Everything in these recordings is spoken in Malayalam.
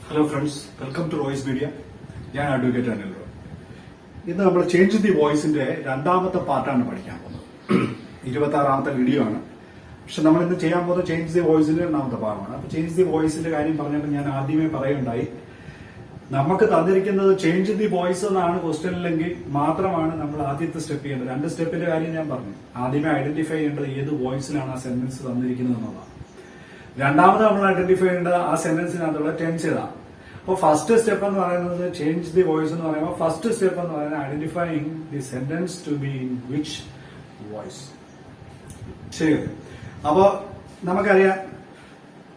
Hello friends, welcome to Roy's Media. ഞാൻ അഡ്വക്കേറ്റ് അനിൽ റോയ്. ഇന്ന് നമ്മൾ ചേഞ്ച് ദി വോയിസിന്റെ രണ്ടാമത്തെ പാർട്ടാണ് പഠിക്കാൻ പോകുന്നത്. 26ാമത്തെ വീഡിയോ ആണ്. പക്ഷെ നമ്മൾ ഇന്ന് ചെയ്യാൻ പോകുന്നത് ചേഞ്ച് ദി വോയിസിന്റെ രണ്ടാമത്തെ ഭാഗമാണ്. അപ്പൊ ചേഞ്ച് ദി വോയിസിന്റെ കാര്യം പറഞ്ഞപ്പോൾ ഞാൻ ആദ്യമേ പറയുണ്ടായി, നമുക്ക് തന്നിരിക്കുന്നത് ചേഞ്ച് ദി വോയിസ് എന്നാണ് ക്വസ്റ്റ്യനിലെങ്കിൽ മാത്രമാണ് നമ്മൾ ആദ്യത്തെ സ്റ്റെപ്പ് ചെയ്യേണ്ടത്. 2 സ്റ്റെപ്പിന്റെ കാര്യം ഞാൻ പറഞ്ഞു. ആദ്യമേ ഐഡന്റിഫൈ ചെയ്യേണ്ടത് ഏത് വോയിസിലാണ് ആ സെന്റൻസ് തന്നിരിക്കുന്നത് എന്നുള്ളതാണ്. രണ്ടാമത് നമ്മൾ ഐഡന്റിഫൈ ചെയ്യേണ്ടത് ആ സെന്റൻസിനകത്തുള്ള ടെൻസ് ഏതാണ്. അപ്പോൾ ഫസ്റ്റ് സ്റ്റെപ്പ് എന്ന് പറയുന്നത് ചേഞ്ച് ദി വോയിസ് എന്ന് പറയുമ്പോൾ ഫസ്റ്റ് സ്റ്റെപ്പ് എന്ന് പറയുന്നത് identifying the sentence to be in which voice. ശരി. അപ്പോ നമുക്കറിയാം,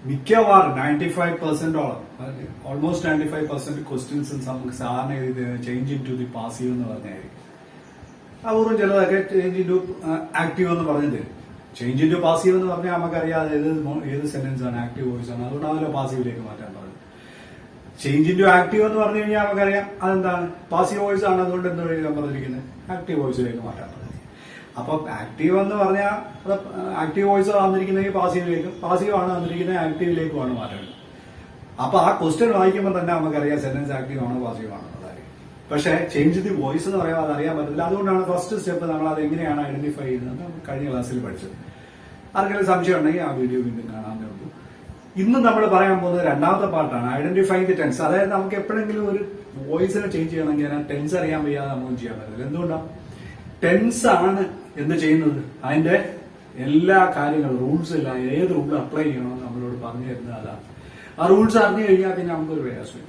മിക്കവാറും 95% ഓൾമോസ്റ്റ് 95% ക്വസ്റ്റ്യൻസ് നമുക്ക് സാധാരണ change into the passive എന്ന് പറഞ്ഞായിരിക്കും. അപൂർവം ചിലതൊക്കെ ചേഞ്ച് ഇൻ ടു ആക്റ്റീവ് എന്ന് പറഞ്ഞു തരും. ചേഞ്ച് ഇൻ ടു പാസീവ് എന്ന് പറഞ്ഞാൽ നമുക്കറിയാം ഏത് സെന്റൻസ് ആണ്, ആക്റ്റീവ് വോയിസ് ആണ്. അതുകൊണ്ടാണല്ലോ പാസീവിലേക്ക് മാറ്റാൻ പറഞ്ഞത്. ചേഞ്ച് ഇൻ ടു ആക്റ്റീവ് എന്ന് പറഞ്ഞു കഴിഞ്ഞാൽ നമുക്കറിയാം അതെന്താണ്, പാസീവ് വോയിസ് ആണ്. അതുകൊണ്ട് എന്താ എഴുതാൻ പറഞ്ഞിരിക്കുന്നത്, ആക്റ്റീവ് വോയിസിലേക്ക് മാറ്റാൻ പറഞ്ഞത്. അപ്പൊ ആക്റ്റീവ് എന്ന് പറഞ്ഞാൽ ആക്റ്റീവ് വോയിസ് വന്നിരിക്കുന്നെങ്കിൽ പാസീവിലേക്കും, പാസീവ് ആണ് വന്നിരിക്കുന്നത് ആക്റ്റീവിലേക്കുമാണ് മാറ്റേണ്ടത്. അപ്പൊ ആ ക്വസ്റ്റ്യൻ വായിക്കുമ്പോൾ തന്നെ നമുക്കറിയാം സെന്റൻസ് ആക്റ്റീവ് ആണോ പാസീവ് ആണോ എന്നുള്ളത്. പക്ഷേ ചേഞ്ച് ദി വോയിസ് എന്ന് പറയുമ്പോൾ അത് അറിയാൻ പറ്റില്ല. അതുകൊണ്ടാണ് ഫസ്റ്റ് സ്റ്റെപ്പ് നമ്മൾ അത് എങ്ങനെയാണ് ഐഡന്റിഫൈ ചെയ്യുന്നത് നമുക്ക് കഴിഞ്ഞ ക്ലാസ്സിൽ പഠിച്ചത്. ആർക്കെങ്കിലും സംശയം ഉണ്ടെങ്കിൽ ആ വീഡിയോ വീണ്ടും കാണാവുന്നേ ഉള്ളൂ. ഇന്ന് നമ്മൾ പറയാൻ പോകുന്നത് രണ്ടാമത്തെ പാർട്ടാണ്, ഐഡന്റിഫൈ ദി ടെൻസ്. അതായത് നമുക്ക് എപ്പോഴെങ്കിലും ഒരു വോയിസിനെ ചേഞ്ച് ചെയ്യണമെങ്കിൽ ആ ടെൻസ് അറിയാൻ വയ്യാതെ നമുക്ക് ചെയ്യാൻ പറ്റില്ല. എന്തുകൊണ്ടാണ്? ടെൻസ് ആണ് എന്ത് ചെയ്യുന്നത്, അതിന്റെ എല്ലാ കാര്യങ്ങളും റൂൾസ് എല്ലാം ഏത് റൂൾ അപ്ലൈ ചെയ്യണമെന്ന് നമ്മളോട് പറഞ്ഞു തരുന്നത് അതാണ്. ആ റൂൾസ് അറിഞ്ഞു കഴിഞ്ഞാൽ പിന്നെ നമുക്കൊരു പ്രയാസമില്ല.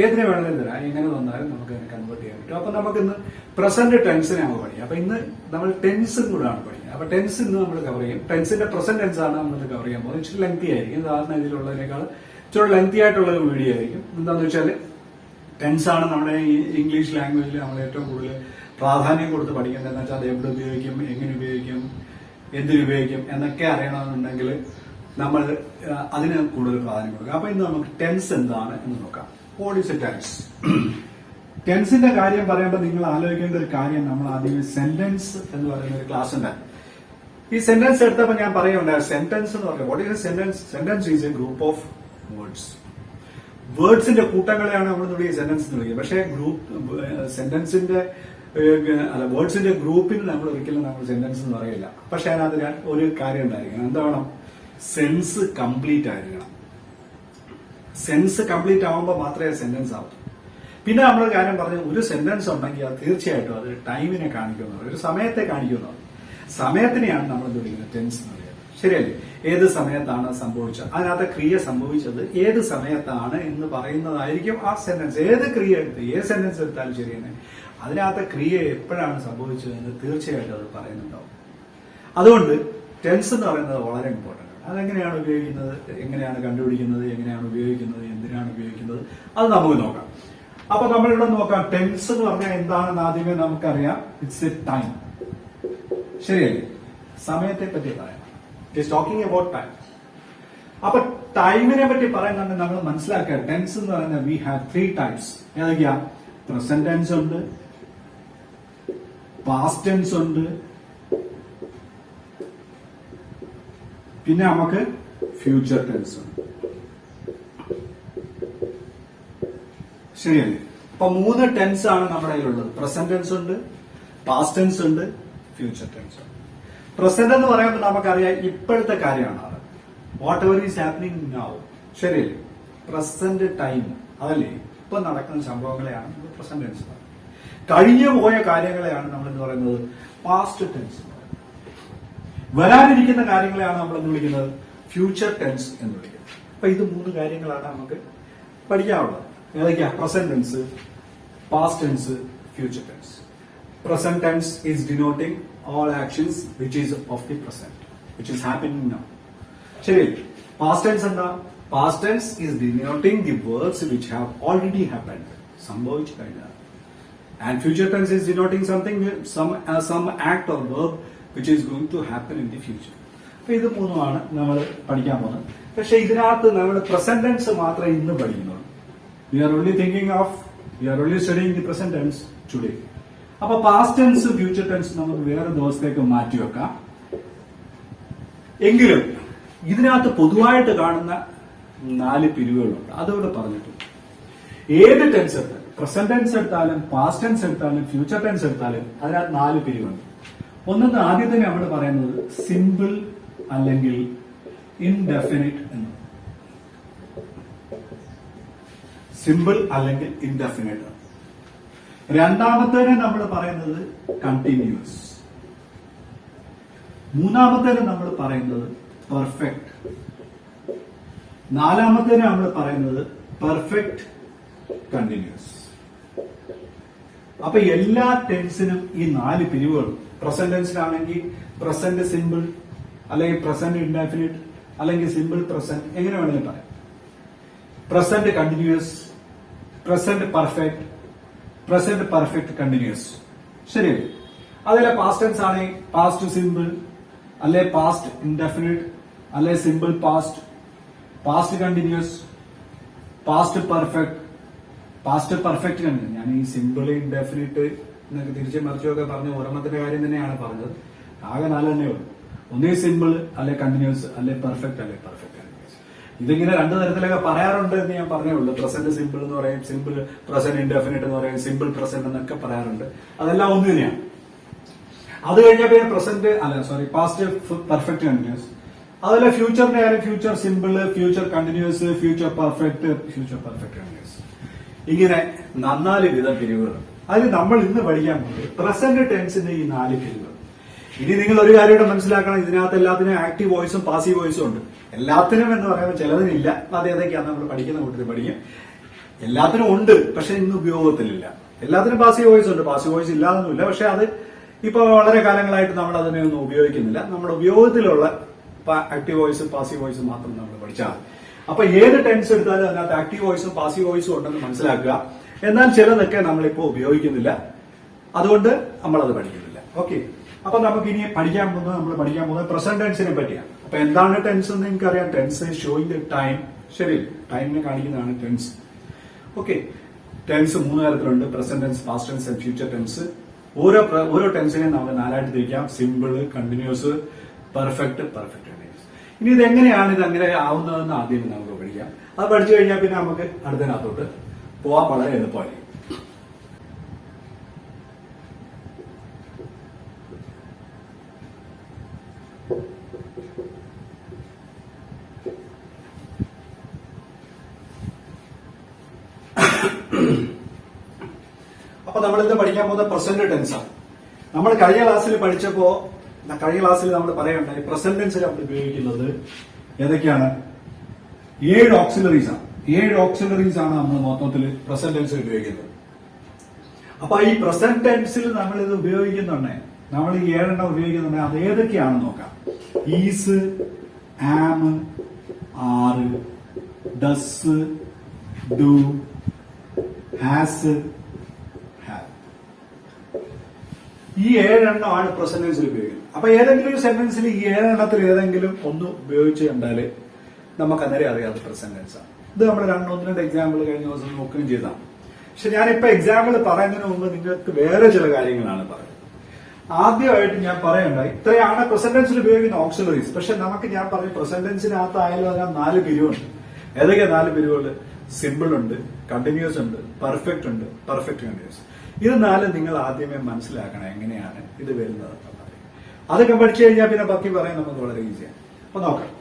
ഏതിനെ വേണമെങ്കിലും തരാം, എങ്ങനെ വന്നാലും നമുക്ക് അതിനെ കൺവേർട്ട് ചെയ്യാൻ പറ്റും. അപ്പൊ നമുക്ക് ഇന്ന് പ്രസന്റ് ടെൻസിനെ നമ്മൾ പഠിക്കും. അപ്പൊ ഇന്ന് നമ്മൾ ടെൻസും കൂടാണ് പഠിക്കുന്നത്. അപ്പൊ ടെൻസ് ഇന്ന് നമ്മൾ കവർ ചെയ്യും. ടെൻസിന്റെ പ്രസന്റ് ടെൻസ് ആണ് നമ്മൾ കവർ ചെയ്യാൻ പോകുന്നത്. ഇച്ചിരി ലെങ്തി ആയിരിക്കും, സാധാരണ ഇതിലുള്ളതിനേക്കാൾ ഇച്ചിരി ലെങ്തി ആയിട്ടുള്ള ഒരു വീഡിയോ ആയിരിക്കും. എന്താണെന്ന് വെച്ചാൽ ടെൻസ് ആണ് നമ്മുടെ ഇംഗ്ലീഷ് ലാംഗ്വേജിൽ നമ്മൾ ഏറ്റവും കൂടുതൽ പ്രാധാന്യം കൊടുത്ത് പഠിക്കേണ്ടതെന്ന് വെച്ചാൽ അത് എവിടെ ഉപയോഗിക്കും, എങ്ങനെ ഉപയോഗിക്കും, എന്തിനുപയോഗിക്കും എന്നൊക്കെ അറിയണമെന്നുണ്ടെങ്കിൽ നമ്മൾ അതിന് കൂടുതൽ പ്രാധാന്യം കൊടുക്കുക. അപ്പൊ ഇന്ന് നമുക്ക് ടെൻസ് എന്താണ് എന്ന് നോക്കാം. What is a tense? ടെൻസിന്റെ കാര്യം പറയുമ്പോൾ നിങ്ങൾ ആലോചിക്കേണ്ട ഒരു കാര്യം, നമ്മൾ ആദ്യമേ സെന്റൻസ് എന്ന് പറയുന്ന ഒരു ക്ലാസ് ഉണ്ട്. ഈ സെന്റൻസ് എടുത്തപ്പോൾ ഞാൻ പറയുന്നുണ്ട്, സെന്റൻസ് എന്ന് പറയുന്നത് what is a sentence? Sentence is a group of words. വേർഡ്സിന്റെ കൂട്ടങ്ങളെയാണ് നമ്മൾ ഈ സെന്റൻസ് എന്ന് വിളിക്കുക. പക്ഷേ സെന്റൻസിന്റെ വേർഡ്സിന്റെ ഗ്രൂപ്പിന് നമ്മൾ ഒരിക്കലും നമ്മൾ സെന്റൻസ് എന്ന് പറയില്ല. പക്ഷെ അതിനകത്ത് ഒരു കാര്യം ഉണ്ടായിരിക്കണം. എന്താണ്? സെൻസ് കംപ്ലീറ്റ് ആയിരിക്കണം. സെൻസ് കംപ്ലീറ്റ് ആവുമ്പോൾ മാത്രമേ സെന്റൻസ് ആവൂ. പിന്നെ നമ്മളൊരു കാര്യം പറഞ്ഞു, ഒരു സെന്റൻസ് ഉണ്ടെങ്കിൽ അത് തീർച്ചയായിട്ടും അത് ടൈമിനെ കാണിക്കുന്നത്, ഒരു സമയത്തെ കാണിക്കുന്നത്. സമയത്തിനെയാണ് നമ്മൾ എന്ത് വിളിക്കുന്നത്, ടെൻസ് എന്ന് പറയുന്നത്. ശരിയല്ലേ? ഏത് സമയത്താണ് സംഭവിച്ചത്, അതിനകത്ത് ക്രിയ സംഭവിച്ചത് ഏത് സമയത്താണ് എന്ന് പറയുന്നതായിരിക്കും ആ സെന്റൻസ്. ഏത് ക്രിയ എടുത്ത് ഏത് സെന്റൻസ് എടുത്താലും ശരി തന്നെ അതിനകത്ത് ക്രിയ എപ്പോഴാണ് സംഭവിച്ചതെന്ന് തീർച്ചയായിട്ടും അത് പറയുന്നുണ്ടാവും. അതുകൊണ്ട് ടെൻസ് എന്ന് പറയുന്നത് വളരെ ഇമ്പോർട്ടന്റ് ആണ്. അതെങ്ങനെയാണ് ഉപയോഗിക്കുന്നത്, എങ്ങനെയാണ് കണ്ടുപിടിക്കുന്നത്, എങ്ങനെയാണ് ഉപയോഗിക്കുന്നത്, എന്തിനാണ് ഉപയോഗിക്കുന്നത്, അത് നമുക്ക് നോക്കാം. അപ്പൊ നമ്മളിവിടെ നോക്കാം, ടെൻസ് എന്ന് പറഞ്ഞാൽ എന്താണെന്ന് ആദ്യമേ നമുക്കറിയാം. It's A time. ശരിയല്ലേ? സമയത്തെ പറ്റി പറയാം. It's talking about time. അപ്പൊ ടൈമിനെ പറ്റി പറയുന്നുണ്ട് നമ്മൾ മനസ്സിലാക്കുക. ടെൻസ് എന്ന് പറയുന്നത് വി ഹാവ് 3 ടൈപ്സ്. ഏതൊക്കെയാ? പ്രസന്റ് ടെൻസ് ഉണ്ട്, പാസ്റ്റ് ടെൻസ് ഉണ്ട്, പിന്നെ നമുക്ക് ഫ്യൂച്ചർ ടെൻസ് ഉണ്ട്. ശരിയല്ലേ? അപ്പൊ 3 ടെൻസ് ആണ് നമ്മുടെ കയ്യിലുള്ളത്. പ്രസന്റ് ടെൻസ് ഉണ്ട്, പാസ്റ്റ് ടെൻസ് ഉണ്ട്, ഫ്യൂച്ചർ ടെൻസ് ഉണ്ട്. പ്രസന്റ് എന്ന് പറയുമ്പോൾ നമുക്കറിയാം ഇപ്പോഴത്തെ കാര്യമാണ് അത്. What ever is happening now. ശരിയല്ലേ? പ്രസന്റ് ടൈം അതല്ലേ, ഇപ്പൊ നടക്കുന്ന സംഭവങ്ങളെയാണ് നമ്മൾ പ്രസന്റ് ടെൻസ് പറയുന്നത്. കഴിഞ്ഞു പോയ കാര്യങ്ങളെയാണ് നമ്മൾ എന്ന് പറയുന്നത് പാസ്റ്റ് ടെൻസ്. വരാനിരിക്കുന്ന കാര്യങ്ങളെയാണ് നമ്മൾ എന്ന് വിളിക്കുന്നത് ഫ്യൂച്ചർ ടെൻസ് എന്ന് വിളിക്കുന്നത്. അപ്പൊ ഇത് 3 കാര്യങ്ങളാണ് നമുക്ക് പഠിക്കാനുള്ളത്. ഏതൊക്കെയാ? Present tense, past tense, future tense. Present tense is denoting all actions which is of the present, which is happening now. ശരി. പാസ്റ്റ് ടെൻസ് എന്താ? Past tense is denoting the works which have already happened, സംഭവിച്ചു കഴിഞ്ഞാൽ. And future tense is denoting something, some act or verb which is going to happen in the future. അപ്പൊ ഇത് 3 നമ്മൾ പഠിക്കാൻ പോകുന്നത്. പക്ഷെ ഇതിനകത്ത് നമ്മൾ പ്രസന്റ് ടെൻസ് മാത്രമേ ഇന്ന് പഠിക്കുന്നുള്ളൂ. We are only studying the present tense today. അപ്പൊ പാസ്റ്റ് ടെൻസ്, ഫ്യൂച്ചർ ടെൻസ് നമുക്ക് വേറെ ദിവസത്തേക്ക് മാറ്റിവെക്കാം. എങ്കിലും ഇതിനകത്ത് പൊതുവായിട്ട് കാണുന്ന 4 പിരിവുകളുണ്ട്. അതോടെ പറഞ്ഞിട്ടുണ്ട്. ഏത് ടെൻസ് എടുത്താലും പ്രസന്റ് ടെൻസ് എടുത്താലും പാസ്റ്റ് ടെൻസ് എടുത്താലും ഫ്യൂച്ചർ ടെൻസ് എടുത്താലും അതിനകത്ത് 4 പിരിവുണ്ട്. ഒന്നെന്ന് ആദ്യം തന്നെ നമ്മൾ പറയുന്നത് സിമ്പിൾ അല്ലെങ്കിൽ ഇൻഡെഫിനിറ്റ് എന്ന്. സിമ്പിൾ അല്ലെങ്കിൽ ഇൻഡെഫിനിറ്റ്. രണ്ടാമത്തേനെ നമ്മൾ പറയുന്നത് കണ്ടിന്യൂസ്. മൂന്നാമത്തേനെ നമ്മൾ പറയുന്നത് പെർഫെക്റ്റ്. നാലാമത്തേനെ നമ്മൾ പറയുന്നത് പെർഫെക്റ്റ് കണ്ടിന്യൂസ്. അപ്പൊ എല്ലാ ടെൻസിനും ഈ 4 പിരിവുകളും. പ്രസന്റ് ടെൻസിലാണെങ്കിൽ പ്രസന്റ് സിമ്പിൾ, അല്ലെങ്കിൽ പ്രസന്റ് ഇൻഡെഫിനിറ്റ്, അല്ലെങ്കിൽ സിമ്പിൾ പ്രസന്റ്, എങ്ങനെ വേണമെങ്കിലും പറയാം. Present continuous, present perfect, present perfect continuous. ശരിയല്ലേ? അതല്ല പാസ്റ്റ് ടെൻസ് ആണെങ്കിൽ പാസ്റ്റ് സിമ്പിൾ, അല്ലെ പാസ്റ്റ് ഇൻഡെഫിനിറ്റ്, അല്ലെ simple past, past continuous, past perfect, past perfect continuous. ഞാൻ ഈ സിമ്പിൾ ഇൻഡെഫിനിറ്റ് എന്നൊക്കെ തിരിച്ചു മറിച്ചൊക്കെ പറഞ്ഞ ഓർമ്മത്തിന്റെ കാര്യം തന്നെയാണ് പറഞ്ഞത്. ആകെ 4 തന്നെ ഉള്ളൂ. ഒന്നേ സിമ്പിൾ, അല്ലെ കണ്ടിന്യൂസ്, അല്ലെ പെർഫെക്റ്റ്, അല്ലെ പെർഫെക്റ്റ് കണ്ടിന്യൂസ്. ഇതിങ്ങനെ 2 തരത്തിലൊക്കെ പറയാറുണ്ട് എന്ന് ഞാൻ പറഞ്ഞേ ഉള്ളൂ. പ്രസന്റ് സിമ്പിൾ എന്ന് പറയും, സിമ്പിൾ പ്രസന്റ് ഇൻഡെഫിനിറ്റ് എന്ന് പറയും, സിമ്പിൾ പ്രസന്റ് എന്നൊക്കെ പറയാറുണ്ട്. അതെല്ലാം ഒന്ന് തന്നെയാണ്. അത് കഴിഞ്ഞാൽ പിന്നെ പ്രസന്റ് പാസ്റ്റ് പെർഫെക്റ്റ് കണ്ടിന്യൂസ്. അതല്ല ഫ്യൂച്ചറിന്റെ ആയാലും future simple, future continuous, future perfect, future perfect continuous. ഇങ്ങനെ 4 വിധം പിരിവുകൾ. അതിൽ നമ്മൾ ഇന്ന് പഠിക്കാൻ പോകുന്നത് പ്രസന്റ് ടെൻസിന്റെ ഈ 4 പിരിവുകൾ. ഇനി നിങ്ങൾ ഒരു കാര്യം കൂടെ മനസ്സിലാക്കണം, ഇതിനകത്ത് എല്ലാത്തിനും ആക്റ്റീവ് വോയിസും പാസീവ് വോയിസും ഉണ്ട്. എല്ലാത്തിനും എന്ന് പറയുമ്പോൾ ചിലതിനില്ല. അത് ഏതൊക്കെയാണ് നമ്മൾ പഠിക്കുന്ന കൂട്ടത്തിൽ പഠിക്കും. എല്ലാത്തിനും ഉണ്ട്, പക്ഷെ ഇന്ന് ഉപയോഗത്തിലില്ല. എല്ലാത്തിനും പാസീവ് വോയിസ് ഉണ്ട്, പാസീവ് വോയിസ് ഇല്ലാതൊന്നുമില്ല. പക്ഷെ അത് ഇപ്പൊ വളരെ കാലങ്ങളായിട്ട് നമ്മൾ അതിനെ ഒന്നും ഉപയോഗിക്കുന്നില്ല. നമ്മുടെ ഉപയോഗത്തിലുള്ള ആക്റ്റീവ് വോയിസും പാസീവ് വോയിസും മാത്രം നമ്മൾ പഠിച്ചാൽ. അപ്പൊ ഏത് ടെൻസ് എടുത്താലും അതിനകത്ത് ആക്റ്റീവ് വോയിസും പാസീവ് വോയിസും ഉണ്ടെന്ന് മനസ്സിലാക്കുക. എന്നാൽ ചിലതൊക്കെ നമ്മളിപ്പോ ഉപയോഗിക്കുന്നില്ല, അതുകൊണ്ട് നമ്മളത് പഠിക്കുന്നില്ല. ഓക്കെ, അപ്പൊ നമുക്ക് ഇനി പഠിക്കാൻ പോകുന്നത് പ്രസന്റ് ടെൻസിനെ പറ്റിയാണ്. അപ്പൊ എന്താണ് ടെൻസ് എന്ന് നിങ്ങൾക്കറിയാം. Tense showing the time. ശരി, ടൈമിനെ കാണിക്കുന്നതാണ് ടെൻസ്. ഓക്കെ, ടെൻസ് 3 തരത്തിലുണ്ട്: present tense, past tense and future tense. ഓരോ ടെൻസിനെയും നമുക്ക് 4ആയിട്ട് തിരിക്കാം: simple, continuous, perfect, perfect continuous. ഇനി ഇതെങ്ങനെയാണ് ഇത് അങ്ങനെ ആവുന്നതെന്ന് ആദ്യം നമുക്ക് പഠിക്കാം. അത് പഠിച്ചു കഴിഞ്ഞാൽ പിന്നെ നമുക്ക് അടുത്തതിനകത്തോട്ട് പോവാൻ വളരെ എളുപ്പമായിരിക്കും. അപ്പൊ നമ്മളിന്ന് പഠിക്കാൻ പോകുന്ന പ്രസന്റ് ടെൻസ് ആണ്. നമ്മൾ കഴിഞ്ഞ ക്ലാസ്സിൽ നമ്മൾ പറയുണ്ടായി പ്രസന്റ് ടെൻസിൽ നമ്മൾ ഉപയോഗിക്കുന്നത് ഏതൊക്കെയാണ്? 7 ഓക്സിലറീസ് ആണ്. 7 ഓക്സിലറീസ് ആണ് നമ്മൾ മൊത്തത്തിൽ പ്രസന്റ് ടെൻസിൽ ഉപയോഗിക്കുന്നത്. അപ്പൊ ഈ പ്രസന്റ് ടെൻസിൽ നമ്മൾ ഇത് ഉപയോഗിക്കുന്നുണ്ടേ, നമ്മൾ ഈ 7 എണ്ണം ഉപയോഗിക്കുന്നുണ്ടെ അത് ഏതൊക്കെയാണെന്ന് നോക്കാം. Is, am, are, does, do, has, have. ഈ 7 എണ്ണമാണ് പ്രസന്റ് ടെൻസിൽ ഉപയോഗിക്കുന്നത്. അപ്പൊ ഏതെങ്കിലും ഒരു സെന്റൻസിൽ ഈ 7 എണ്ണത്തിൽ ഏതെങ്കിലും ഒന്ന് ഉപയോഗിച്ച് കണ്ടാല് നമുക്ക് അന്നേരം അറിയാം അത് പ്രസന്റ് ടെൻസ് ആണ്. ഇത് നമ്മൾ 1-2 എക്സാമ്പിൾ കഴിഞ്ഞ ദിവസം നോക്കുകയും ചെയ്താണ്. പക്ഷെ ഞാനിപ്പോ എക്സാമ്പിൾ പറയുന്നതിന് മുമ്പ് നിങ്ങൾക്ക് വേറെ ചില കാര്യങ്ങളാണ് പറയുന്നത്. ആദ്യമായിട്ട് ഞാൻ പറയണ്ടായി, ഇത്രയാണ് പ്രസന്റ് ടെൻസിൽ ഉപയോഗിക്കുന്ന ഓക്സിലറീസ്. പക്ഷെ ഞാൻ പറഞ്ഞ പ്രസന്റ് ടെൻസിനകത്തായാലും അതിനകത്ത് 4 പിരിവുണ്ട്. ഏതൊക്കെയാ 4 പിരിവുകൾ? സിമ്പിൾ ഉണ്ട്, കണ്ടിന്യൂസ് ഉണ്ട്, പെർഫെക്റ്റ് ഉണ്ട്, പെർഫെക്റ്റ് കണ്ടിന്യൂസ്. ഇത് 4 നിങ്ങൾ ആദ്യമേ മനസ്സിലാക്കണം എങ്ങനെയാണ് ഇത് വരുന്നത്. അതൊക്കെ പഠിച്ചു കഴിഞ്ഞാൽ പിന്നെ ബാക്കി പറയാൻ നമുക്ക് വളരെ ഈസിയാണ്. അപ്പൊ നോക്കാം.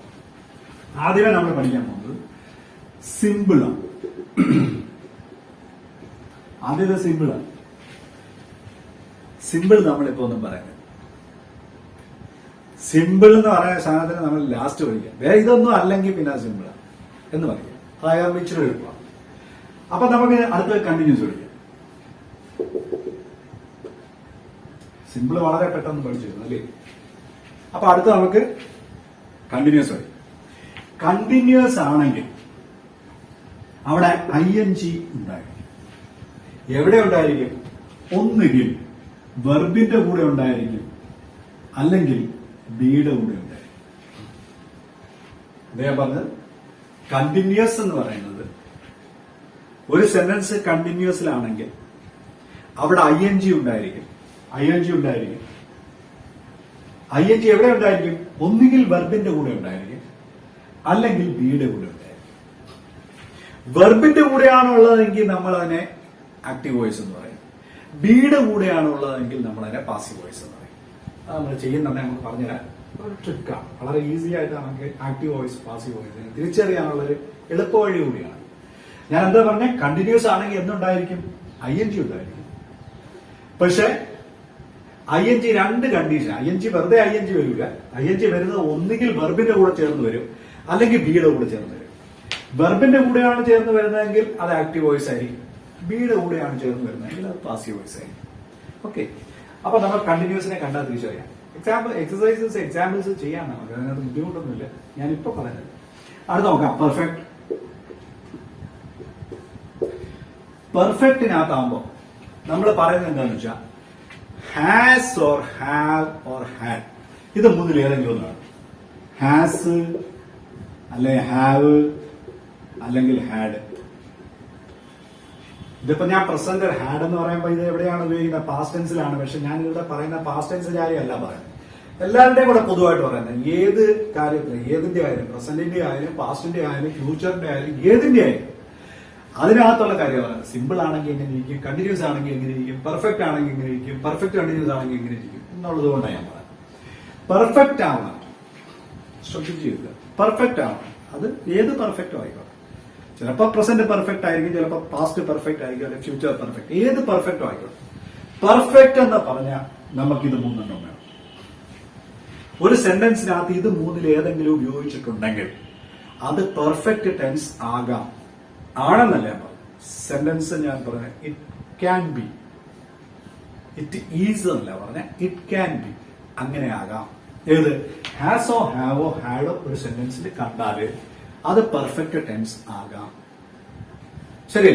ആദ്യമേ നമ്മൾ പഠിക്കാൻ പോകുന്നത് സിമ്പിളാണ്. ആദ്യത്തെ സിമ്പിളാണ്. സിമ്പിൾ നമ്മളിപ്പോ ഒന്നും പറയുന്നത്. സിമ്പിൾ എന്ന് പറയുന്ന സാധനത്തിന് നമ്മൾ ലാസ്റ്റ് പഠിക്കാം. വേറെ ഇതൊന്നും അല്ലെങ്കിൽ പിന്നെ സിമ്പിളാണ് എന്ന് പറയാം. അതായത് ഇച്ചിരി എളുപ്പമാണ്. അപ്പൊ നമുക്ക് അടുത്ത കണ്ടിന്യൂസ് പഠിക്കാം. സിമ്പിൾ വളരെ പെട്ടെന്ന് പഠിച്ചിരുന്നു അല്ലേ? അപ്പൊ അടുത്ത നമുക്ക് കണ്ടിന്യൂസ് പഠിക്കാം. കണ്ടിന്യൂസ് ആണെങ്കിൽ അവിടെ ING ഉണ്ടായിരിക്കും. എവിടെ ഉണ്ടായിരിക്കും? ഒന്നുകിൽ വെർബിന്റെ കൂടെ ഉണ്ടായിരിക്കും, അല്ലെങ്കിൽ ബിയുടെ കൂടെ ഉണ്ടായിരിക്കും. അദ്ദേഹം പറഞ്ഞത് കണ്ടിന്യൂസ് എന്ന് പറയുന്നത് ഒരു സെന്റൻസ് കണ്ടിന്യൂസിലാണെങ്കിൽ അവിടെ ING ഉണ്ടായിരിക്കും. ING എവിടെ ഉണ്ടായിരിക്കും? ഒന്നുകിൽ വെർബിന്റെ കൂടെ ഉണ്ടായിരിക്കും, അല്ലെങ്കിൽ ബിയുടെ കൂടെ ഉണ്ടായിരിക്കും. വെർബിന്റെ കൂടെയാണ് ഉള്ളതെങ്കിൽ നമ്മൾ അതിനെ ആക്റ്റീവ് വോയിസ് എന്ന് പറയും. ബിയുടെ കൂടെയാണ് ഉള്ളതെങ്കിൽ നമ്മൾ അതിനെ പാസീവ് വോയിസ് എന്ന് പറയും. അത് നമ്മൾ ചെയ്യുന്നുണ്ട്, നമുക്ക് പറഞ്ഞുതരാം. ഒരു ട്രിക്കാണ്, വളരെ ഈസി ആയിട്ട് നമുക്ക് ആക്റ്റീവ് വോയിസ് പാസീവ് വോയിസ് തിരിച്ചറിയാനുള്ളൊരു എളുപ്പ വഴി കൂടിയാണ്. ഞാൻ എന്താ പറഞ്ഞ, കണ്ടിന്യൂസ് ആണെങ്കിൽ എന്തുണ്ടായിരിക്കും? ING ഉണ്ടായിരിക്കും. പക്ഷെ ING രണ്ട് കണ്ടീഷൻ. ING വെറുതെ ING വരില്ല. ING വരുന്നത് ഒന്നുകിൽ വെർബിന്റെ കൂടെ ചേർന്ന് വരും, അല്ലെങ്കിൽ ബിയുടെ കൂടെ ചേർന്ന് വരും. വെർബിന്റെ കൂടെയാണ് ചേർന്ന് വരുന്നതെങ്കിൽ അത് ആക്റ്റീവ് വോയിസ് ആയിരിക്കും. ബിയുടെ കൂടെയാണ് ചേർന്ന് വരുന്നതെങ്കിൽ അത് പാസീവ് വോയിസ് ആയിരിക്കും. ഓക്കെ, അപ്പൊ നമ്മൾ കണ്ടിന്യൂസിനെ കണ്ടാൽ തിരിച്ചറിയാം. എക്സാമ്പിൾസ് ചെയ്യാൻ നമുക്ക് അതിനകത്ത് ബുദ്ധിമുട്ടൊന്നുമില്ല, ഞാനിപ്പോ പറയുന്നത്. അടുത്ത നോക്കാം, പെർഫെക്റ്റ്. പെർഫെക്റ്റിനകത്താകുമ്പോ നമ്മൾ പറയുന്നത് എന്താണെന്ന് വെച്ചാൽ has or have or had, ഇത് മൂന്നിൽ ഏതെങ്കിലും ഒന്നാണ്. ഹാസ് അല്ലെ ഹാവ് അല്ലെങ്കിൽ ഹാഡ്. ഇതിപ്പോ ഞാൻ പ്രസന്റ് ഹാഡ് എന്ന് പറയുമ്പോൾ ഇത് എവിടെയാണ് ഉപയോഗിക്കുന്നത്? പാസ്റ്റ് ടെൻസിലാണ്. പക്ഷെ ഞാൻ ഇവിടെ പറയുന്ന പാസ്റ്റ് ടെൻസ് കാര്യമല്ല പറയുന്നത്, എല്ലാവരുടെയും കൂടെ പൊതുവായിട്ട് പറയുന്നത്. ഏത് കാര്യത്തിൽ, ഏതിന്റെ ആയാലും, പ്രസന്റിന്റെ ആയാലും, പാസ്റ്റിന്റെ ആയാലും, ഫ്യൂച്ചറിന്റെ ആയാലും, ഏതിന്റെ ആയാലും അതിനകത്തുള്ള കാര്യം പറയുന്നത്. സിമ്പിൾ ആണെങ്കിൽ എങ്ങനെ ഇരിക്കും, കണ്ടിന്യൂസ് ആണെങ്കിൽ എങ്ങനെ ഇരിക്കും, പെർഫെക്റ്റ് ആണെങ്കിൽ എങ്ങനെ ഇരിക്കും, പെർഫെക്റ്റ് കണ്ടിന്യൂസ് ആണെങ്കിൽ എങ്ങനെ ഇരിക്കും എന്നുള്ളത് കൊണ്ടാണ് ഞാൻ പറയുന്നത്. പെർഫെക്റ്റ് ആവണം, ശ്രദ്ധിച്ചിരിക്കുക. പെർഫെക്റ്റ് ആവണം, അത് ഏത് പെർഫെക്റ്റും ആയിക്കോട്ടെ. ചിലപ്പോൾ പ്രസന്റ് പെർഫെക്റ്റ് ആയിരിക്കും, ചിലപ്പോൾ പാസ്റ്റ് പെർഫെക്റ്റ് ആയിരിക്കും, അല്ലെങ്കിൽ ഫ്യൂച്ചർ പെർഫെക്റ്റ്, ഏത് പെർഫെക്റ്റും ആയിക്കോട്ടെ. പെർഫെക്റ്റ് എന്ന് പറഞ്ഞാൽ നമുക്കിത് മൂന്നെണ്ണം വേണം. ഒരു സെന്റൻസിനകത്ത് ഇത് മൂന്നിൽ ഏതെങ്കിലും ഉപയോഗിച്ചിട്ടുണ്ടെങ്കിൽ അത് പെർഫെക്റ്റ് ടെൻസ് ആകാം. ആണെന്നല്ല ഞാൻ പറഞ്ഞു. സെന്റൻസ് ഞാൻ പറഞ്ഞ it can be, it is എന്നല്ല പറഞ്ഞ ഇറ്റ് ക്യാൻ ബി, അങ്ങനെ ആകാം. ഏത് ഹാസോ ഹാവോ ഹാഡോ ഒരു സെന്റൻസിൽ കണ്ടാല് അത് പെർഫെക്റ്റ് ടെൻസ് ആകാം. ശരി,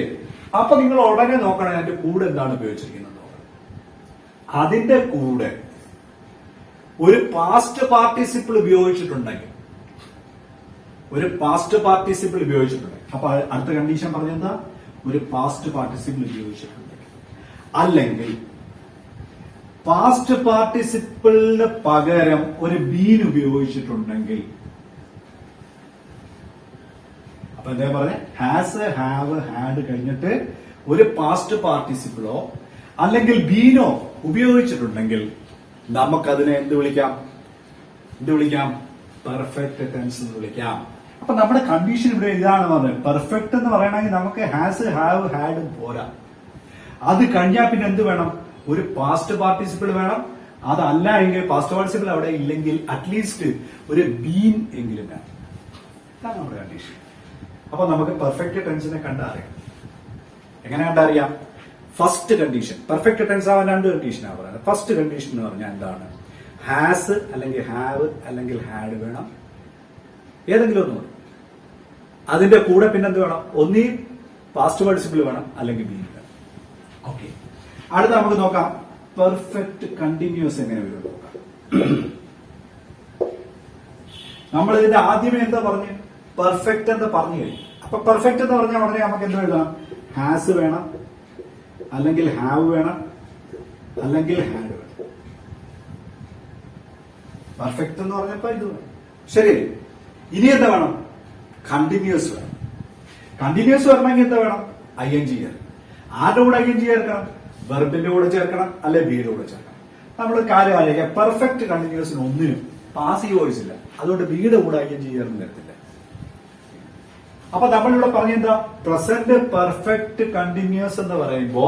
അപ്പൊ നിങ്ങൾ ഉടനെ നോക്കണം അതിന്റെ കൂടെ എന്താണ് ഉപയോഗിച്ചിരിക്കുന്നത് നോക്കണം. അതിന്റെ കൂടെ ഒരു പാസ്റ്റ് പാർട്ടിസിപ്പിൾ ഉപയോഗിച്ചിട്ടുണ്ടെങ്കിൽ, ഒരു പാസ്റ്റ് പാർട്ടിസിപ്പിൾ ഉപയോഗിച്ചിട്ടുണ്ടെങ്കിൽ, അപ്പൊ അടുത്ത കണ്ടീഷൻ പറഞ്ഞെന്താ? ഒരു പാസ്റ്റ് പാർട്ടിസിപ്പിൾ ഉപയോഗിച്ചിട്ടുണ്ടെങ്കിൽ, അല്ലെങ്കിൽ പാസ്റ്റ് പാർട്ടിസിപ്പിളിന് പകരം ഒരു ബീൻ ഉപയോഗിച്ചിട്ടുണ്ടെങ്കിൽ. അപ്പൊ എന്താ പറഞ്ഞ, ഹാസ് ഹാവ് ഹാഡ് കഴിഞ്ഞിട്ട് ഒരു പാസ്റ്റ് പാർട്ടിസിപ്പിളോ അല്ലെങ്കിൽ ബീനോ ഉപയോഗിച്ചിട്ടുണ്ടെങ്കിൽ നമുക്കതിനെ എന്ത് വിളിക്കാം? പെർഫെക്റ്റ് ടെൻസ് എന്ന് വിളിക്കാം. അപ്പൊ നമ്മുടെ കണ്ടീഷൻ ഇവിടെ ഇതാണ് പറഞ്ഞത്. പെർഫെക്റ്റ് എന്ന് പറയണമെങ്കിൽ നമുക്ക് ഹാസ് ഹാവ് ഹാഡ് പോരാ. അത് കഴിഞ്ഞാൽ പിന്നെ എന്ത് വേണം? ഒരു പാസ്റ്റ് പാർട്ടിസിപ്പിൾ വേണം. അതല്ല എങ്കിൽ, പാസ്റ്റ് പാർട്ടിസിപ്പിൾ അവിടെ ഇല്ലെങ്കിൽ അറ്റ്ലീസ്റ്റ് ഒരു ബീൻ എങ്കിലും വേണം. ഇതാണ് നമ്മുടെ കണ്ടീഷൻ. അപ്പൊ നമുക്ക് പെർഫെക്റ്റ് ടെൻസിനെ കണ്ടറിയാം. എങ്ങനെ കണ്ടറിയാം? ഫസ്റ്റ് കണ്ടീഷൻ, പെർഫെക്റ്റ് ടെൻസ് ആവാൻ രണ്ട് കണ്ടീഷനാണ് പറയുന്നത്. ഫസ്റ്റ് കണ്ടീഷൻ എന്ന് പറഞ്ഞാൽ എന്താണ്? ഹാസ് അല്ലെങ്കിൽ ഹാവ് അല്ലെങ്കിൽ ഹാഡ് വേണം, ഏതെങ്കിലും ഒന്ന് വേണം. അതിന്റെ കൂടെ പിന്നെ എന്ത് വേണം? ഒന്നീ പാസ്റ്റ് പാർട്ടിസിപ്പിൾ വേണം, അല്ലെങ്കിൽ ബീൻ വേണം. ഓക്കെ, അടുത്ത നമുക്ക് നോക്കാം പെർഫെക്റ്റ് കണ്ടിന്യൂസ് എങ്ങനെ വരും നോക്കാം. നമ്മൾ ഇതിന്റെ ആദ്യമേ എന്താ പറഞ്ഞു? പെർഫെക്റ്റ് എന്ന് പറഞ്ഞു കഴിഞ്ഞു. അപ്പൊ പെർഫെക്റ്റ് എന്ന് പറഞ്ഞാൽ ഉടനെ നമുക്ക് എന്താ എഴുതാം? ഹാസ് വേണം, അല്ലെങ്കിൽ ഹാവ് വേണം, അല്ലെങ്കിൽ ഹാഡ് വേണം. പെർഫെക്റ്റ് എന്ന് പറഞ്ഞപ്പോ ഇത് വേണം. ശരി, ഇനി എന്താ വേണം? കണ്ടിന്യൂസ് വേണം. കണ്ടിന്യൂസ് വരണമെങ്കിൽ എന്താ വേണം? ING ചേർക്കണം. ആരുടെ കൂടെ ING ചേർക്കണം? വെർബിന്റെ കൂടെ ചേർക്കണം, അല്ലെ ബിയുടെ കൂടെ ചേർക്കണം. നമ്മൾ കാര്യം ആലോചിക്കാം. പെർഫെക്റ്റ് കണ്ടിന്യൂസിന് ഒന്നിനും പാസീവ് വോയിസ് ഇല്ല, അതുകൊണ്ട് ബിയുടെ കൂടെ ING ചേർന്ന് വരത്തില്ല. അപ്പൊ നമ്മളിവിടെ പറഞ്ഞെന്താ? പ്രസന്റ് പെർഫെക്റ്റ് കണ്ടിന്യൂസ് എന്ന് പറയുമ്പോ,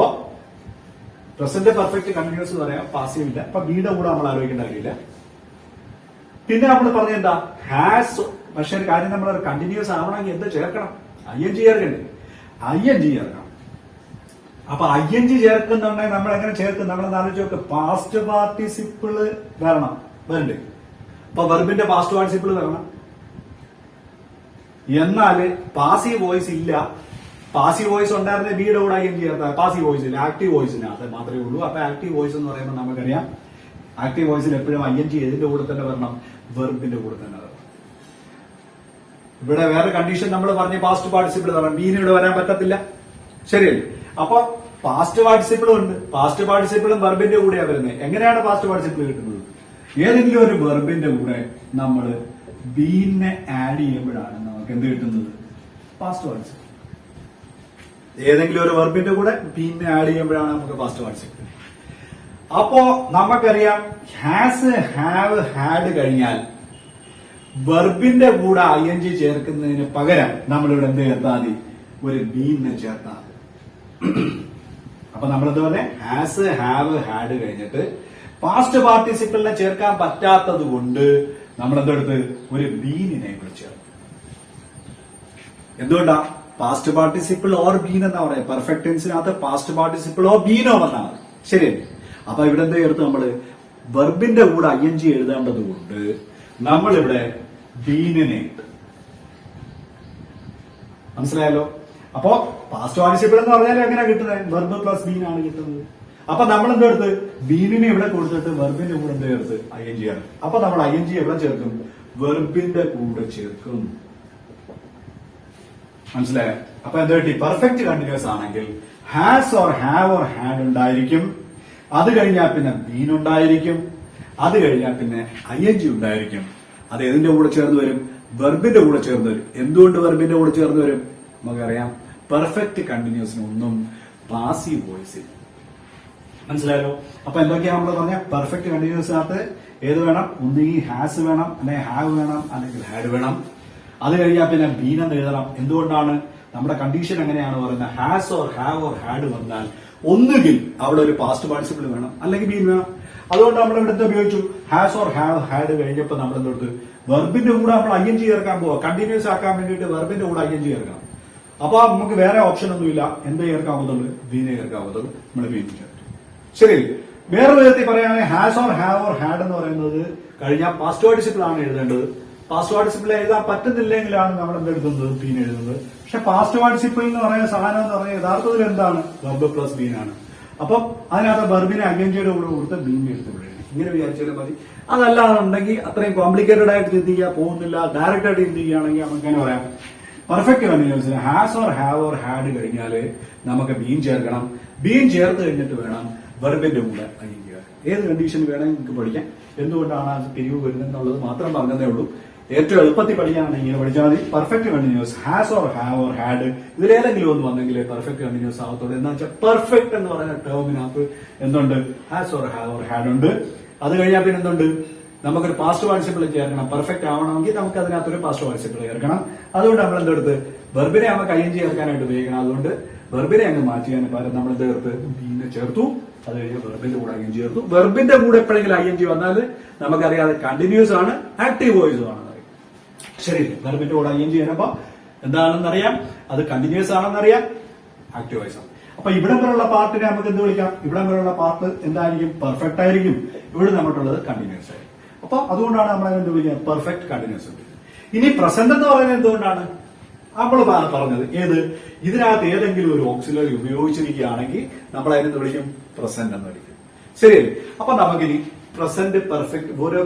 പ്രസന്റ് പെർഫെക്റ്റ് കണ്ടിന്യൂസ് എന്ന് പറയാം പാസീവ് ഇല്ല. അപ്പൊ ബിയുടെ കൂടെ നമ്മൾ ആലോചിക്കേണ്ട കാര്യമില്ല. പിന്നെ നമ്മൾ പറഞ്ഞെന്താ? ഹാസ്. പക്ഷെ ഒരു കാര്യം, നമ്മൾ കണ്ടിന്യൂസ് ആവണമെങ്കിൽ എന്ത് ചേർക്കണം? ING ചേർക്കണ്ടേ? ING ചേർക്കണം. അപ്പൊ ING ചേർക്കുന്നുണ്ടെങ്കിൽ നമ്മൾ എങ്ങനെ ചേർക്കും? നമ്മൾ ആലോചിച്ച് നോക്ക്. പാസ്റ്റ് പാർട്ടിസിപ്പിള് വരണ്ടേ? അപ്പൊ വെർബിന്റെ പാസ്റ്റ് പാർട്ടിസിപ്പിൾ വരണം. എന്നാല് പാസീവ് വോയിസ് ഇല്ല. പാസീവ് വോയിസ് ഉണ്ടായിരുന്ന ബിയുടെ കൂടെ ING ചേർത്താൽ പാസീവ് വോയിസ് ഇല്ല, ആക്റ്റീവ് വോയിസിന് അത് മാത്രമേ ഉള്ളൂ. അപ്പൊ ആക്റ്റീവ് വോയിസ് എന്ന് പറയുമ്പോൾ നമുക്കറിയാം, ആക്റ്റീവ് വോയിസിൽ എപ്പോഴും ING ഏതിന്റെ കൂടെ തന്നെ വരണം? വെർബിന്റെ കൂടെ തന്നെ വരണം. ഇവിടെ വേറെ കണ്ടീഷൻ നമ്മൾ പറഞ്ഞ പാസ്റ്റ് പാർട്ടിസിപ്പിൾ വരണം, ബീന് ഇവിടെ വരാൻ പറ്റത്തില്ല. ശരിയല്ലേ? അപ്പൊ പാസ്റ്റ് പാർട്ടിസിപ്പിളും ഉണ്ട്. പാസ്റ്റ് പാർട്ടിസിപ്പിളും വെർബിന്റെ കൂടെയാണ് വരുന്നത്. എങ്ങനെയാണ് പാസ്റ്റ് പാർട്ടിസിപ്പിൾ കിട്ടുന്നത്? ഏതെങ്കിലും ഒരു വെർബിന്റെ കൂടെ നമ്മൾ ബീനെ ആഡ് ചെയ്യുമ്പോഴാണ് നമുക്ക് എന്ത് കിട്ടുന്നത്? Past participle. ഏതെങ്കിലും ഒരു വെർബിന്റെ കൂടെ ബീനെ ആഡ് ചെയ്യുമ്പോഴാണ് നമുക്ക് പാസ്റ്റ് പാർട്ടിസിപ്പിൾ. അപ്പോ നമുക്കറിയാം ഹാസ്, ഹാവ്, ഹാഡ് കഴിഞ്ഞാൽ വെർബിന്റെ കൂടെ ING ചേർക്കുന്നതിന് പകരം നമ്മളിവിടെ എന്ത് ചേർത്താൽ മതി? ഒരു ബീനെ ചേർത്താൽ മതി. അപ്പൊ നമ്മളെന്താ പറഞ്ഞ ഹാസ്, ഹാവ്, ഹാഡ് കഴിഞ്ഞിട്ട് പാസ്റ്റ് പാർട്ടിസിപ്പിളിനെ ചേർക്കാൻ പറ്റാത്തത് കൊണ്ട് നമ്മളെന്തെടുത്ത് ഒരു ബീനിനെ കൂടെ ചേർത്ത്. എന്തുകൊണ്ടാ? പാസ്റ്റ് പാർട്ടിസിപ്പിൾ ഓർ ബീൻ എന്നാ പറയാം. പെർഫെക്റ്റ് ടെൻസിനകത്ത് പാസ്റ്റ് പാർട്ടിസിപ്പിൾ ഓർ ബീനോ വന്നാൽ മതി. ശരിയല്ലേ? അപ്പൊ ഇവിടെ എന്താ ചേർത്ത്? നമ്മള് വെർബിന്റെ കൂടെ ING എഴുതേണ്ടത് കൊണ്ട് നമ്മളിവിടെ ബീനിനെ ഇട്ട്. മനസ്സിലായല്ലോ? അപ്പോ പാസ്റ്റ് പാർട്ടിസിപ്പിൾ എന്ന് പറഞ്ഞാൽ എങ്ങനെയാ കിട്ടുന്നത്? വെർബ് പ്ലസ് ബീൻ ആണ് കിട്ടുന്നത്. അപ്പൊ നമ്മൾ എന്താ എടുത്ത് ബീനിനെ ഇവിടെ കൊടുത്തിട്ട് വെർബിന്റെ കൂടെ എന്താ ചേർത്ത്? ING ആണ്. അപ്പൊ നമ്മൾ ING എവിടെ ചേർക്കും? വെർബിന്റെ കൂടെ ചേർക്കും. മനസ്സിലായോ? അപ്പൊ എന്താ കിട്ടി? പെർഫെക്റ്റ് കണ്ടിന്യൂസ് ആണെങ്കിൽ has or have or had ഉണ്ടായിരിക്കും. അത് കഴിഞ്ഞാൽ പിന്നെ ബീൻ ഉണ്ടായിരിക്കും. അത് കഴിഞ്ഞാൽ പിന്നെ ING ഉണ്ടായിരിക്കും. അത് ഏതിന്റെ കൂടെ ചേർന്ന് വരും? വെർബിന്റെ കൂടെ ചേർന്ന് വരും. എന്തുകൊണ്ട് വെർബിന്റെ കൂടെ ചേർന്ന് വരും? നമുക്കറിയാം പെർഫെക്റ്റ് കണ്ടിന്യൂസിനൊന്നും പാസീവ് വോയിസ് ഇല്ല. മനസ്സിലായല്ലോ? അപ്പൊ എന്തൊക്കെയാ നമ്മൾ പറഞ്ഞ പെർഫെക്റ്റ് കണ്ടിന്യൂസിനകത്ത് ഏത് വേണം? ഒന്നുകിൽ ഹാസ് വേണം, അല്ലെങ്കിൽ ഹാവ് വേണം, അല്ലെങ്കിൽ ഹാഡ് വേണം. അത് കഴിഞ്ഞാൽ പിന്നെ ബീൻ എന്ന് എഴുതണം. എന്തുകൊണ്ടാണ്? നമ്മുടെ കണ്ടീഷൻ എങ്ങനെയാണ് പറയുന്നത്? Has or have or had വന്നാൽ ഒന്നുകിൽ അവിടെ ഒരു പാസ്റ്റ് പാർട്ടിസിപ്പിൾ വേണം, അല്ലെങ്കിൽ ബീൻ വേണം. അതുകൊണ്ട് നമ്മൾ ഇവിടുത്തെ ഉപയോഗിച്ചു ഹാസ് ഓർ ഹാവ് ഹാഡ് കഴിഞ്ഞപ്പോൾ നമ്മൾ എന്തെടുത്ത് വെർബിന്റെ കൂടെ നമ്മൾ ING ചേർക്കാൻ പോവാ. കണ്ടിന്യൂസ് ആക്കാൻ വേണ്ടിയിട്ട് വെർബിന്റെ കൂടെ ING ചേർക്കണം. അപ്പൊ നമുക്ക് വേറെ ഓപ്ഷൻ ഒന്നുമില്ല. എന്ത് ചേർക്കാവുന്നുള്ളൂ? ബീനെ ചേർക്കാവുന്നുള്ളൂ. നമ്മൾ ബീൻ ചേർക്കും. ശരി. വേറെ വിധത്തിൽ പറയുകയാണെങ്കിൽ has or have or had എന്ന് പറയുന്നത് കഴിഞ്ഞാൽ പാസ്റ്റ് പാർട്ടിസിപ്പിൾ ആണ് എഴുതേണ്ടത്. പാസ്റ്റ് പാർട്ടിസിപ്പിൾ എഴുതാൻ പറ്റുന്നില്ലെങ്കിലാണ് നമ്മൾ എന്തെടുക്കുന്നത്? ബീൻ എഴുതുന്നത്. പക്ഷെ പാസ്റ്റ് പാർട്ടിസിപ്പിൾ എന്ന് പറയുന്ന സാധനം എന്ന് പറയുന്നത് യഥാർത്ഥത്തിൽ എന്താണ്? വെർബ് പ്ലസ് ബീൻ ആണ്. അപ്പം അതിനകത്ത് വെർബിനെ INGയുടെ കൂടെ കൊടുത്ത് ബീൻ എടുത്ത് വിടുകയാണ്. ഇങ്ങനെ വിചാരിച്ചാലും മതി. അതല്ലാന്നുണ്ടെങ്കിൽ അത്രയും കോംപ്ലിക്കേറ്റഡ് ആയിട്ട് ചിന്തിക്കുക പോകുന്നില്ല. ഡയറക്റ്റ് ആയിട്ട് ചിന്തിക്കുകയാണെങ്കിൽ നമുക്ക് എങ്ങനെ പറയാം? പെർഫെക്റ്റ് കണ്ടിന്യൂസിന് has or have or had കഴിഞ്ഞാല് നമുക്ക് ബീൻ ചേർക്കണം. ബീൻ ചേർത്ത് കഴിഞ്ഞിട്ട് വേണം വെർബിന്റെ കൂടെ ING. ഏത് കണ്ടീഷൻ വേണമെങ്കിൽ നിങ്ങൾക്ക് പഠിക്കാം. എന്തുകൊണ്ടാണ് അത് പിരിവ് വരുന്നത് എന്നുള്ളത് മാത്രം പറഞ്ഞതേ ഉള്ളൂ. ഏറ്റവും എളുപ്പത്തിൽ പഠിക്കാനാണെങ്കിൽ ഇങ്ങനെ പഠിച്ചാൽ മതി. Perfect continuous has or have or had ഇതിലേതെങ്കിലും ഒന്ന് വന്നെങ്കിൽ പെർഫെക്റ്റ് കണ്ടിന്യൂസ് ആവത്തുള്ളൂ. എന്താ വെച്ചാൽ പെർഫെക്റ്റ് എന്ന് പറയുന്ന ടേമിനകത്ത് എന്തുണ്ട്? Has or have or had ഉണ്ട്. അത് കഴിഞ്ഞാൽ പിന്നെ എന്തുണ്ട്? നമുക്കൊരു പാസ്റ്റ് പാർട്ടിസിപ്പിൾ ചേർക്കണം. പെർഫെക്റ്റ് ആവണമെങ്കിൽ നമുക്ക് അതിനകത്തൊരു പാസ്റ്റ് പാർട്ടിസിപ്പിൾ ചേർക്കണം. അതുകൊണ്ട് നമ്മൾ എന്തെടുത്ത് വെർബിനെ നമുക്ക് ING ചേർക്കാനായിട്ട് ഉപയോഗിക്കണം. അതുകൊണ്ട് വെർബിനെ അങ്ങ് മാറ്റിയാൽ പകരം നമ്മൾ എന്തെടുത്ത് ബീനെ ചേർത്തു. അത് കഴിഞ്ഞ് വെർബിന്റെ കൂടെ ING ചേർത്തു. വെർബിന്റെ കൂടെ എപ്പോഴെങ്കിലും ING വന്നാൽ നമുക്കറിയാം അത് കണ്ടിന്യൂസ് ആണ്, ആക്റ്റീവ് വോയിസും ആണ്. ശരി. വെർബിന്റെ കൂടെ ING ചെയ്യുമ്പോ എന്താണെന്നറിയാം? അത് കണ്ടിന്യൂസ് ആണെന്നറിയാം, ആക്റ്റീവ് വോയിസ് ആണ്. അപ്പൊ ഇവിടെ വരെയുള്ള പാർട്ടിനെ നമുക്ക് എന്ത് വിളിക്കാം? ഇവിടെ വരെയുള്ള പാർട്ട് എന്തായിരിക്കും? പെർഫെക്റ്റ് ആയിരിക്കും. ഇവിടെ നമുക്കുള്ളത് കണ്ടിന്യൂസ് ആയിരിക്കും. അപ്പൊ അതുകൊണ്ടാണ് നമ്മൾ അതിനെ വിളിക്കുക പെർഫെക്റ്റ് കണ്ടിന്യൂസ്. ഇനി പ്രസന്റ് എന്ന് പറയുന്നത് എന്തുകൊണ്ടാണ്? നമ്മൾ പറഞ്ഞത് ഏത്? ഇതിനകത്ത് ഏതെങ്കിലും ഒരു ഓക്സിലറി ഉപയോഗിച്ചിരിക്കുകയാണെങ്കിൽ നമ്മൾ അതിനെ വിളിക്കും പ്രസന്റ് എന്ന് വിളിക്കും. ശരിയല്ലേ? അപ്പൊ നമുക്കിനി പ്രസന്റ് പെർഫെക്റ്റ് ഓരോ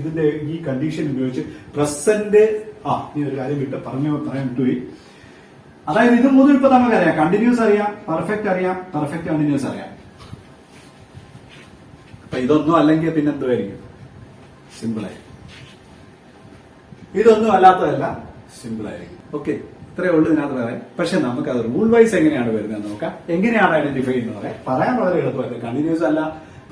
ഇതിന്റെ ഈ കണ്ടീഷൻ ഉപയോഗിച്ച് പ്രസന്റ് നീ ഒരു കാര്യം പറയാൻ വിട്ടുപോയി. അതായത് ഇത് മുതൽ ഇപ്പൊ നമുക്കറിയാം കണ്ടിന്യൂസ് അറിയാം, പെർഫെക്റ്റ് അറിയാം, പെർഫെക്റ്റ് കണ്ടിന്യൂസ് അറിയാം. അപ്പൊ ഇതൊന്നും അല്ലെങ്കിൽ പിന്നെ എന്തുമായിരിക്കും? സിമ്പിൾ ആയിരിക്കും. ഇതൊന്നും അല്ലാത്തതല്ല, സിമ്പിൾ ആയിരിക്കും. ഓക്കെ, ഇത്രയേ ഉള്ളൂ ഇതിനകത്ത് പറയാൻ. പക്ഷെ നമുക്ക് അത് റൂൾ വൈസ് എങ്ങനെയാണ് വരുന്നത് നോക്കാം. എങ്ങനെയാണ് ഐഡന്റിഫൈ ചെയ്യുന്നത് പറയാൻ വളരെ എളുപ്പമല്ല. കണ്ടിന്യൂസ് അല്ല,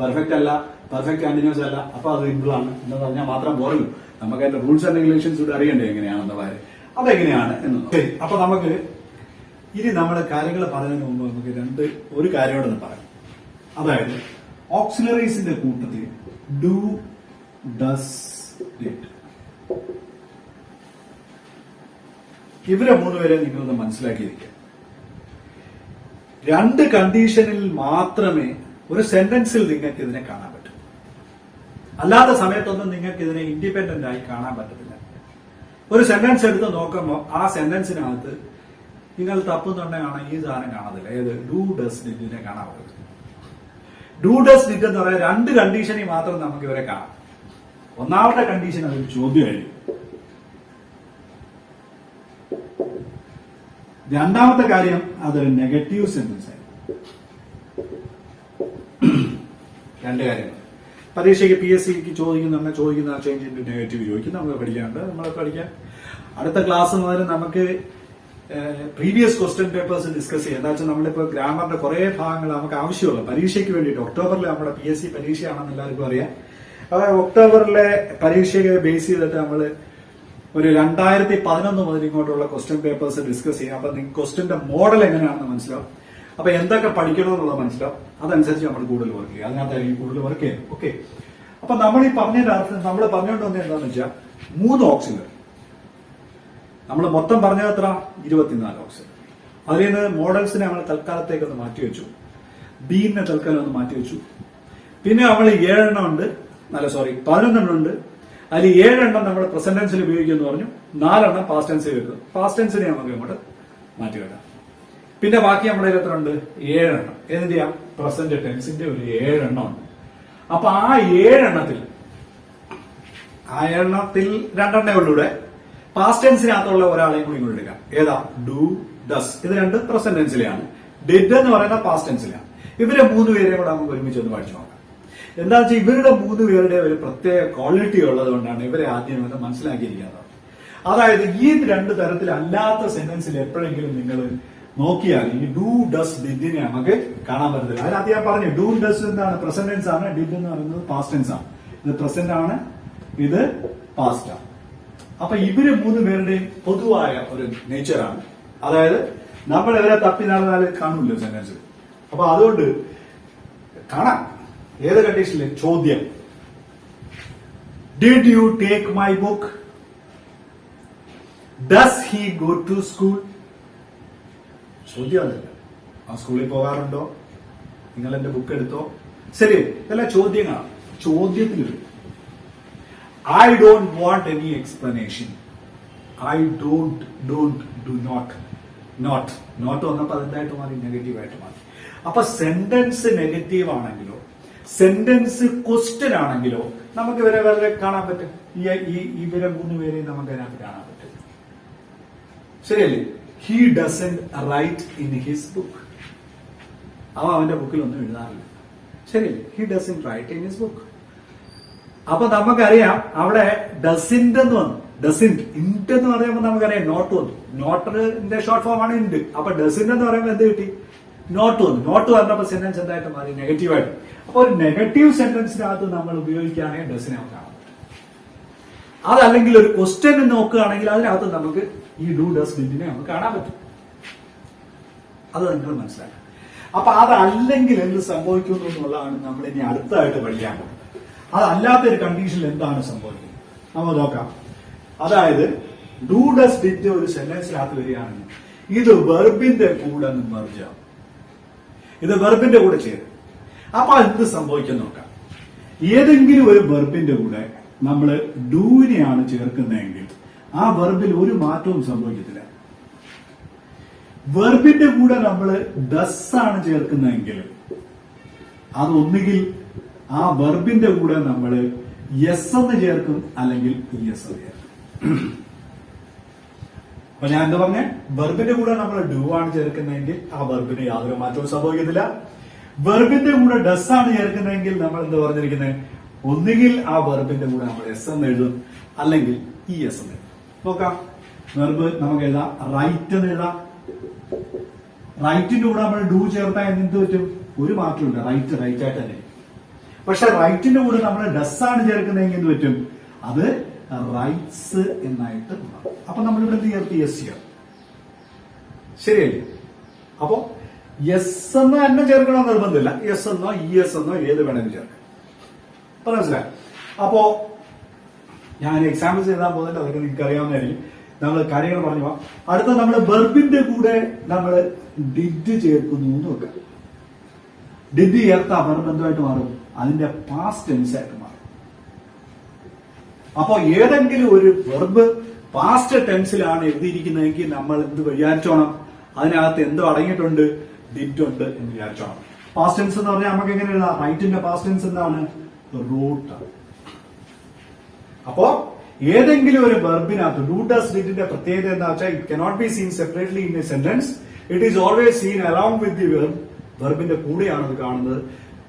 പെർഫെക്റ്റ് അല്ല, പെർഫെക്റ്റ് കണ്ടിന്യൂസ് അല്ല. അപ്പൊ അത് സിമ്പിൾ ആണ് എന്ന് പറഞ്ഞാൽ മാത്രം പോരല്ലോ. നമുക്ക് അതിന്റെ റൂൾസ് ആൻഡ് റെഗുലേഷൻസ് കൂടെ അറിയണ്ടേ എങ്ങനെയാണെന്ന് കാര്യം. അതെങ്ങനെയാണ് എന്ന്. ശരി, അപ്പൊ നമുക്ക് ഇനി നമ്മുടെ കാര്യങ്ങൾ പറയുന്നതിന് മുമ്പ് നമുക്ക് ഒരു കാര്യം കൂടെ ഒന്ന് പറയാം. അതായത് ഓക്സിലറീസിന്റെ കൂട്ടത്തിൽ ഡു, ഡസ്, ഡിഡ് ഇവരെ മൂന്നുപേരെ നിങ്ങളൊന്ന് മനസ്സിലാക്കിയിരിക്കുക. രണ്ട് കണ്ടീഷനിൽ മാത്രമേ ഒരു സെന്റൻസിൽ നിങ്ങൾക്ക് ഇതിനെ കാണാൻ പറ്റൂ. അല്ലാത്ത സമയത്തൊന്നും നിങ്ങൾക്ക് ഇതിനെ ഇൻഡിപെൻഡന്റ് ആയി കാണാൻ പറ്റത്തില്ല. ഒരു സെന്റൻസ് എടുത്ത് നോക്കുമ്പോൾ ആ സെന്റൻസിനകത്ത് നിങ്ങൾ തപ്പുന്നുണ്ടെങ്കിൽ ഈ സാധനം കാണത്തില്ല. ഏത്? ഡു, ഡസ്, ഡിഡിനെ കാണാൻ പറ്റും. ഡു, ഡസ്, ഡിഡ് എന്ന് പറയാൻ രണ്ട് കണ്ടീഷനിൽ മാത്രം നമുക്ക് ഇവരെ കാണാം. ഒന്നാമത്തെ കണ്ടീഷൻ അതൊരു ചോദ്യമായിരിക്കും. രണ്ടാമത്തെ കാര്യം അതൊരു നെഗറ്റീവ് സെന്റൻസ് ആയിരിക്കും. രണ്ട് കാര്യങ്ങൾ പരീക്ഷയ്ക്ക് PSCക്ക് ചോദിക്കുന്ന ചേഞ്ച് ഇൻ നെഗറ്റീവ് ചോദിക്കും. നമുക്ക് പഠിക്കാനുണ്ട്. നമ്മളെ പഠിക്കാൻ അടുത്ത ക്ലാസ് മുതൽ നമുക്ക് പ്രീവിയസ് ക്വസ്റ്റ്യൻ പേപ്പേഴ്സ് ഡിസ്കസ് ചെയ്യുക. എന്താ വെച്ചാൽ നമ്മളിപ്പോ ഗ്രാമറിന്റെ കുറെ ഭാഗങ്ങൾ നമുക്ക് ആവശ്യമുള്ള പരീക്ഷയ്ക്ക് വേണ്ടിയിട്ട് ഒക്ടോബറിൽ നമ്മുടെ PSC പരീക്ഷയാണെന്ന് എല്ലാവർക്കും അറിയാം. അതായത് ഒക്ടോബറിലെ പരീക്ഷയെ ബേസ് ചെയ്തിട്ട് നമ്മൾ ഒരു 2011 മുതൽ ഇങ്ങോട്ടുള്ള ക്വസ്റ്റ്യൻ പേപ്പേഴ്സ് ഡിസ്കസ് ചെയ്യാം. അപ്പൊ നിങ്ങൾക്ക് ക്വസ്റ്റ്യന്റെ മോഡൽ എങ്ങനെയാണെന്ന് മനസ്സിലാവും. അപ്പൊ എന്തൊക്കെ പഠിക്കണമെന്നുള്ളത് മനസ്സിലാവും. അതനുസരിച്ച് നമ്മൾ കൂടുതൽ വർക്ക് ചെയ്യുക. അതിനകത്തായിരിക്കും കൂടുതൽ വർക്ക് ചെയ്യുന്നത്. ഓക്കെ, അപ്പൊ നമ്മൾ ഈ പറഞ്ഞതിന്റെ അർത്ഥം നമ്മൾ പറഞ്ഞുകൊണ്ട് വന്നത് എന്താണെന്ന് വെച്ചാൽ 3 ഓക്സിലറി. നമ്മൾ മൊത്തം പറഞ്ഞത് എത്ര? 24 ഓക്സിലറി. അതിൽ നിന്ന് മോഡൽസിനെ നമ്മൾ തൽക്കാലത്തേക്ക് ഒന്ന് മാറ്റിവെച്ചു. ബീനെ തൽക്കാലം ഒന്ന് മാറ്റിവെച്ചു. പിന്നെ നമ്മൾ 7 എണ്ണം ഉണ്ട്, 11 എണ്ണം ഉണ്ട്. അതിൽ 7 എണ്ണം നമ്മൾ പ്രസന്റ് ടെൻസിൽ ഉപയോഗിക്കുമെന്ന് പറഞ്ഞു, 4 എണ്ണം പാസ്റ്റ് ടെൻസിൽ വരുന്നത്. പാസ്റ്റ് ടെൻസിനെ നമുക്ക് ഇങ്ങോട്ട് മാറ്റിവിടാം. പിന്നെ ബാക്കി നമ്മുടെ എത്ര ഉണ്ട്? 7 എണ്ണം. എന്തിനാ? പ്രസന്റ് ടെൻസിന്റെ ഒരു 7 എണ്ണം ഉണ്ട്. അപ്പൊ ആ 7 എണ്ണത്തിൽ 2 ഉള്ളൂ. ഇവിടെ പാസ്റ്റ് ടെൻസിനകത്തുള്ള ഒരാളെയും കൂടി ഇങ്ങോട്ട് എടുക്കാം. ഏതാ? Do, does. ഇത് 2 പ്രസന്റ് ടെൻസിലെയാണ്. ഡിഡ് എന്ന് പറയുന്ന പാസ്റ്റ് ടെൻസിലാണ്. ഇവരെ 3 പേരെയും കൂടെ നമുക്ക് ഒരുമിച്ച് ഒന്ന് പഠിച്ചു നോക്കാം. എന്താ വെച്ചാൽ ഇവരുടെ 3 പേരുടെ ഒരു പ്രത്യേക ക്വാളിറ്റി ഉള്ളത് കൊണ്ടാണ് ഇവരെ ആദ്യം ഇത് മനസ്സിലാക്കിയിരിക്കുന്നത്. അതായത് ഈ 2 തരത്തിലല്ലാത്ത സെന്റൻസിൽ എപ്പോഴെങ്കിലും നിങ്ങൾ നോക്കിയാൽ ഈ ഡു, ഡസ്, ഡിഡിനെ നമുക്ക് കാണാൻ പറ്റത്തില്ല. അതിനകത്ത് ഞാൻ പറഞ്ഞു ഡു, ഡസ് എന്താണ്? പ്രസന്റ് ടെൻസ് ആണ്. ഡിഡ് എന്ന് പറയുന്നത് പാസ്റ്റ് ടെൻസ് ആണ്. ഇത് പ്രസന്റ് ആണ്, ഇത് പാസ്റ്റ് ആണ്. അപ്പൊ ഇവര് 3 പേരുടെയും പൊതുവായ ഒരു നേച്ചറാണ്. അതായത് നമ്മൾ ഇവരെ തപ്പി നടന്നാൽ കാണൂല്ലോ സെന്റൻസ്. അപ്പൊ അതുകൊണ്ട് കാണാം. ഏത് കണ്ടീഷനില്? ചോദ്യം. Did you take my book? Does he go to school? ചോദ്യം അതല്ല. ആ സ്കൂളിൽ പോകാറുണ്ടോ? നിങ്ങൾ എന്റെ ബുക്ക് എടുത്തോ? ശരി, ഇതെല്ലാം ചോദ്യങ്ങളാണ്. ചോദ്യത്തിൽ I don't want any explanation. I don't, do not വന്നപ്പോ അതെന്തായിട്ട് മാറി? നെഗറ്റീവായിട്ട് മാറി. അപ്പൊ സെന്റൻസ് നെഗറ്റീവ് ആണെങ്കിലോ സെന്റൻസ് ക്വസ്റ്റ്യൻ ആണെങ്കിലോ നമുക്ക് ഇവരെ വേറെ കാണാൻ പറ്റും. ഇവരെ 3 പേരെയും നമുക്ക് അതിനകത്ത് കാണാൻ പറ്റും. ശരിയല്ലേ? He doesn't write in his book. അവന്റെ ബുക്കിൽ ഒന്നും എഴുതാറില്ല. ശരിയല്ലേ? He doesn't write in his book. അപ്പൊ നമുക്കറിയാം അവിടെ ഡസിന്റ് എന്ന് വന്നു. ഡസിന്റ് ഇന്റ് എന്ന് പറയുമ്പോൾ നമുക്കറിയാം നോട്ട് വന്നു. നോട്ടിന്റെ ഷോർട്ട് ഫോം ആണ് ഇന്റ്. അപ്പൊ ഡസിന്റ് എന്ന് പറയുമ്പോൾ എന്ത് കിട്ടി? നോട്ട് വന്നു. നോട്ട് വന്നപ്പോ സെന്റൻസ് എന്തായിട്ട് മാറി? നെഗറ്റീവായിട്ട്. അപ്പൊ ഒരു നെഗറ്റീവ് സെന്റൻസിനകത്ത് നമ്മൾ ഉപയോഗിക്കുകയാണെങ്കിൽ ഡസിനെ നമുക്ക് കാണാം. അതല്ലെങ്കിൽ ഒരു ക്വസ്റ്റ്യൻ നോക്കുകയാണെങ്കിൽ അതിനകത്ത് നമുക്ക് ഈ ഡു, ഡസ്, ഡിഡിനെ നമുക്ക് കാണാൻ പറ്റും. അത് നിങ്ങൾ മനസ്സിലാക്കാം. അപ്പൊ അതല്ലെങ്കിൽ എന്ത് സംഭവിക്കുന്നു എന്നുള്ളതാണ് നമ്മൾ ഇനി അടുത്തതായിട്ട് പഠിക്കാൻ പോകുന്നത്. അതല്ലാത്തൊരു കണ്ടീഷനിൽ എന്താണ് സംഭവിക്കുന്നത് നമ്മൾ നോക്കാം. അതായത് ഡു, ഡസ്, ഡിഡ് ഒരു സെന്റൻസിനകത്ത് വരികയാണെങ്കിൽ ഇത് വെർബിന്റെ കൂടെ മെർജ് ആവും. ഇത് വെർബിന്റെ കൂടെ ചേരും. അപ്പൊ എന്ത് സംഭവിക്കാൻ നോക്കാം. ഏതെങ്കിലും ഒരു വെർബിന്റെ കൂടെ നമ്മൾ ഡൂവിനെയാണ് ചേർക്കുന്നതെങ്കിൽ ആ വെർബിൽ ഒരു മാറ്റവും സംഭവിക്കത്തില്ല. വെർബിന്റെ കൂടെ നമ്മൾ ഡസ് ആണ് ചേർക്കുന്നതെങ്കിൽ അത് ഒന്നുകിൽ ആ വെർബിന്റെ കൂടെ നമ്മൾ യെസ് എന്ന് ചേർക്കും, അല്ലെങ്കിൽ യെസ് എന്ന് ചേർക്കും. അപ്പൊ ഞാൻ എന്താ പറഞ്ഞേ? വെർബിന്റെ കൂടെ നമ്മൾ ഡു ആണ് ചേർക്കുന്നതെങ്കിൽ ആ വെർബിന് യാതൊരു മാറ്റവും സംഭവിക്കത്തില്ല. വെർബിന്റെ കൂടെ ഡസ് ആണ് ചേർക്കുന്നതെങ്കിൽ നമ്മൾ എന്താ പറഞ്ഞിരിക്കുന്നത്? ഒന്നുകിൽ ആ വെർബിന്റെ കൂടെ നമ്മൾ എസ് എന്ന് എഴുതും, അല്ലെങ്കിൽ ഈ എസ് എന്ന് എഴുതും. നോക്കാം. വെർബ് നമുക്ക് എഴുതാം റൈറ്റ് എന്ന് എഴുതാം. റൈറ്റിന്റെ കൂടെ നമ്മൾ ഡു ചേർത്താൽ എന്ത് പറ്റും? ഒരു മാറ്റമില്ല. റൈറ്റ് ആയിട്ട് തന്നെ. പക്ഷെ റൈറ്റിന്റെ കൂടെ നമ്മൾ ഡസ് ആണ് ചേർക്കുന്നതെങ്കിൽ എന്ത് പറ്റും? അത് റൈറ്റ്സ് എന്നായിട്ട് മാറും. അപ്പൊ നമ്മളിവിടെ എന്ത് ചേർത്ത്? യെസ് ചെയ്യാം. ശരിയല്ലേ? അപ്പോ യെസ് എന്ന് തന്നെ ചേർക്കണമെന്ന് നിർബന്ധമില്ല. യെസ് എന്നോ ES എന്നോ ഏത് വേണമെങ്കിലും ചേർക്കാം. അപ്പൊ മനസ്സിലായി. അപ്പോ ഞാൻ എക്സാമ്പിൾസ് എഴുതാൻ പോകുന്നില്ല, അതൊക്കെ നിങ്ങൾക്ക് അറിയാവുന്നതായിരിക്കും. നമ്മൾ കാര്യങ്ങൾ പറഞ്ഞു പോവാം. അടുത്ത നമ്മൾ വെർബിന്റെ കൂടെ നമ്മൾ ഡിഡ് ചേർക്കുന്നു എന്ന് വെക്കാം. ഡിഡ് ചേർത്ത വെർബ് എന്തുമായിട്ട് മാറും? അതിന്റെ പാസ്റ്റ് ടെൻസ് ആയിട്ട് മാറും. അപ്പോ ഏതെങ്കിലും ഒരു വെർബ് പാസ്റ്റ് ടെൻസിലാണ് എഴുതിയിരിക്കുന്നതെങ്കിൽ നമ്മൾ എന്ത് വിചാരിച്ചോണം? അതിനകത്ത് എന്തോ അടങ്ങിയിട്ടുണ്ട്? ഡിഡ് ഉണ്ട് എന്ന് വിചാരിച്ചോണം. പാസ്റ്റ് ടെൻസ് എന്ന് പറഞ്ഞാൽ നമുക്ക് എങ്ങനെ എഴുതാം? റൈറ്റിന്റെ പാസ്റ്റ് ടെൻസ് എന്താണ്? റോട്ട്. അപ്പോ ഏതെങ്കിലും ഒരു വെർബിനകത്ത് ഡു, ഡസ്, ഡിഡിന്റെ പ്രത്യേകത എന്താ വെച്ചാൽ it cannot be seen separately in a sentence. It is always seen along with the verb. വെർബിന്റെ കൂടെയാണ് അത് കാണുന്നത്.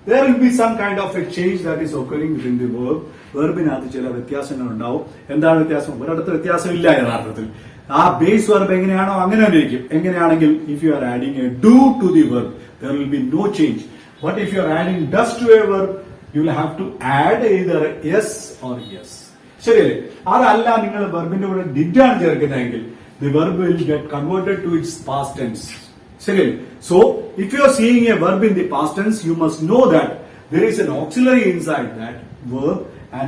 There will be some kind of a change that is occurring within the verb. വെർബിനകത്ത് ചില വ്യത്യാസങ്ങൾ ഉണ്ടാവും. എന്താണ് വ്യത്യാസം? ഒരിടത്ത് വ്യത്യാസമില്ല യഥാർത്ഥത്തിൽ. ആ ബേസ് വെർബ് എങ്ങനെയാണോ അങ്ങനെ തന്നെ ഇരിക്കും. എങ്ങനെയാണെങ്കിൽ if you are adding a do to the verb there will be no change. But if you are adding does to a verb you will have to add either yes or yes. ശരിയല്ലേ? അതല്ല നിങ്ങൾ വെർബിന്റെ കൂടെ ഡിഡ് ആണ് ചേർക്കുന്നതെങ്കിൽ the verb will get converted to its past tense. Second, so if you are seeing a verb in the past tense, you must know that there is an auxiliary inside that verb, and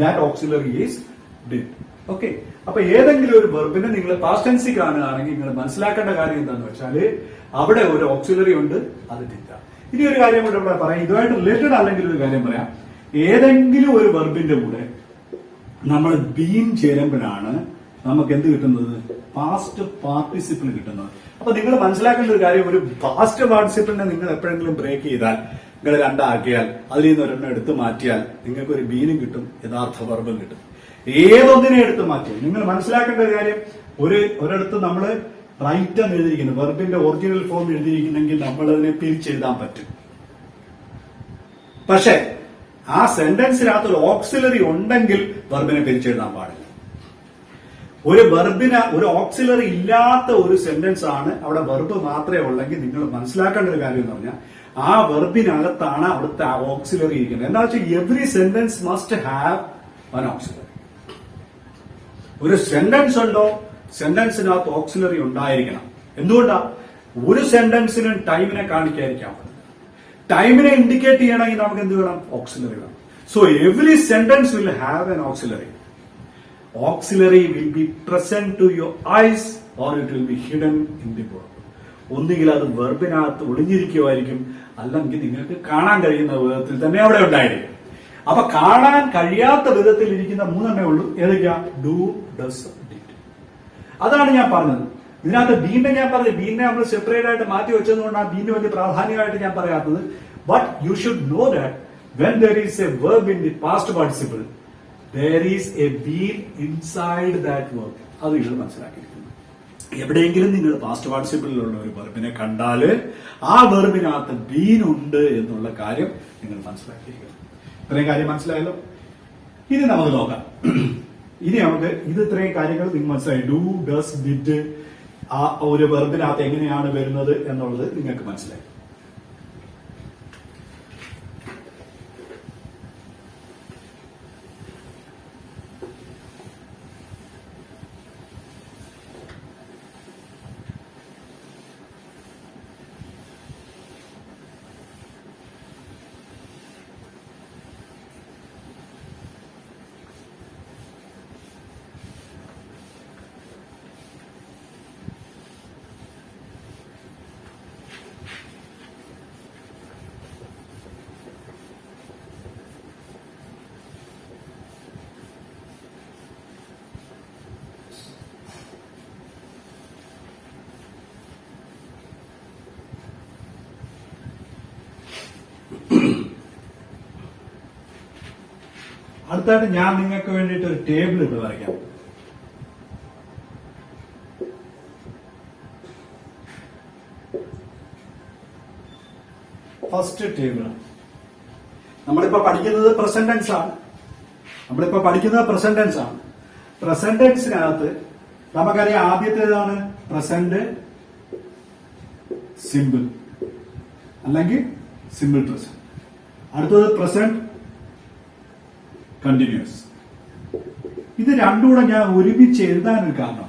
that auxiliary is did. Okay. അപ്പൊ ഏതെങ്കിലും ഒരു വെർബിനെ നിങ്ങൾ പാസ്റ്റ് ടെൻസിൽ കാണുകയാണെങ്കിൽ നിങ്ങൾ മനസ്സിലാക്കേണ്ട കാര്യം എന്താണെന്ന് വെച്ചാല് അവിടെ ഒരു ഓക്സിലറി ഉണ്ട്, അത് ഡിഡ്. ഇനി ഒരു കാര്യം കൂടെ ഇവിടെ പറയാം, ഇതുമായിട്ട് റിലേറ്റഡ് അല്ലെങ്കിൽ ഒരു കാര്യം പറയാം. ഏതെങ്കിലും ഒരു വെർബിന്റെ കൂടെ നമ്മൾ ബീൻ ചേരുമ്പോഴാണ് നമുക്ക് എന്ത് കിട്ടുന്നത്? പാസ്റ്റ് പാർട്ടിസിപ്പിൾ കിട്ടുന്നത്. അപ്പൊ നിങ്ങൾ മനസ്സിലാക്കേണ്ട ഒരു കാര്യം, ഒരു പാസ്റ്റ് പാർട്ടിസിപ്പിളിനെ നിങ്ങൾ എപ്പോഴെങ്കിലും ബ്രേക്ക് ചെയ്താൽ, നിങ്ങൾ രണ്ടാക്കിയാൽ, അതിൽ നിന്ന് ഒരെണ്ണം എടുത്തു മാറ്റിയാൽ നിങ്ങൾക്ക് ഒരു ബീനും കിട്ടും, യഥാർത്ഥ വെർബും കിട്ടും. ഏതൊന്നിനെ എടുത്തു മാറ്റിയാൽ നിങ്ങൾ മനസ്സിലാക്കേണ്ട ഒരു കാര്യം, ഒരിടത്ത് നമ്മൾ റൈറ്റ് എന്ന് എഴുതിയിരിക്കുന്നു, വെർബിന്റെ ഒറിജിനൽ ഫോം എഴുതിയിരിക്കുന്നെങ്കിൽ നമ്മൾ അതിനെ പിരിച്ചെഴുതാൻ പറ്റും. പക്ഷെ ആ സെന്റൻസിനകത്ത് ഒരു ഓക്സിലറി ഉണ്ടെങ്കിൽ വെർബിനെ പിരിച്ചെഴുതാൻ പാടില്ല. ഒരു വെർബിന് ഒരു ഓക്സിലറി ഇല്ലാത്ത ഒരു സെന്റൻസ് ആണ്, അവിടെ വെർബ് മാത്രമേ ഉള്ളെങ്കിൽ നിങ്ങൾ മനസ്സിലാക്കേണ്ട ഒരു കാര്യം എന്ന് പറഞ്ഞാൽ ആ വെർബിനകത്താണ് അവിടുത്തെ ഓക്സിലറി ഇരിക്കുന്നത്. എന്താ വെച്ചാൽ every sentence must have one auxiliary. ഒരു സെന്റൻസ് ഉണ്ടോ, സെന്റൻസിനകത്ത് ഓക്സിലറി ഉണ്ടായിരിക്കണം. എന്തുകൊണ്ടാ? ഒരു സെന്റൻസിനും ടൈമിനെ കാണിക്കാതിരിക്കാൻ പറ്റില്ല. ടൈമിനെ ഇൻഡിക്കേറ്റ് ചെയ്യണമെങ്കിൽ നമുക്ക് എന്ത് വേണം? ഓക്സിലറി വേണം. So every sentence will have an auxiliary. Auxiliary will be present to your eyes or it will be hidden in the verb. ഒന്നുകിൽ അത് വെർബിനകത്ത് ഒളിഞ്ഞിരിക്കുമായിരിക്കും, അല്ലെങ്കിൽ നിങ്ങൾക്ക് കാണാൻ കഴിയുന്ന വിധത്തിൽ തന്നെ അവിടെ ഉണ്ടായിരിക്കും. അപ്പൊ കാണാൻ കഴിയാത്ത വിധത്തിൽ ഇരിക്കുന്ന മൂന്നെണ്ണേ ഉള്ളൂ. ഏതൊക്കെയാ? Do, does, did. അതാണ് ഞാൻ പറഞ്ഞത്. ഇതിനകത്ത് ബീനെ ഞാൻ പറഞ്ഞു, ബീനെ നമ്മൾ സെപ്പറേറ്റ് ആയിട്ട് മാറ്റി വെച്ചതുകൊണ്ടാണ് ബീന് വലിയ പ്രാധാന്യമായിട്ട് ഞാൻ പറയാത്തത്. But you should know that when there is A verb in the past participle there is a being inside that verb. അത് നിങ്ങൾ മനസ്സിലാക്കിയിരിക്കുന്നു. എവിടെയെങ്കിലും നിങ്ങൾ പാസ്റ്റ് പാർട്ടിസിപ്പിളിലുള്ള ഒരു വെർബിനെ കണ്ടാല് ആ വെർബിനകത്ത് ബീൻ ഉണ്ട് എന്നുള്ള കാര്യം നിങ്ങൾ മനസ്സിലാക്കിയിരിക്കുന്നു. ഇത്രയും കാര്യം മനസ്സിലായല്ലോ. ഇനി നമുക്ക് നോക്കാം. ഇനി നമുക്ക് ഇത്രയും കാര്യങ്ങൾ നിങ്ങൾ മനസ്സിലായി. ഡു, ഡസ്, ഡിഡ് ആ ഒരു വെർബിനകത്ത് എങ്ങനെയാണ് വരുന്നത് എന്നുള്ളത് നിങ്ങൾക്ക് മനസ്സിലായി. അടുത്തായിട്ട് ഞാൻ നിങ്ങൾക്ക് വേണ്ടിയിട്ട് ഒരു ടേബിൾ ഇവിടെ വരയ്ക്കാം. ഫസ്റ്റ് ടേബിൾ നമ്മളിപ്പോ പഠിക്കുന്നത് പ്രസന്റ് ടെൻസ് ആണ്. പ്രസന്റ് ടെൻസിനകത്ത് നമുക്കറിയാം ആദ്യത്തേതാണ് പ്രസന്റ് സിമ്പിൾ അല്ലെങ്കിൽ സിമ്പിൾ പ്രസന്റ്. അടുത്തത് പ്രസന്റ് കണ്ടിന്യൂസ്. ഇത് രണ്ടുകൂടെ ഞാൻ ഒരുമിച്ച് എഴുതാനൊരു കാരണം,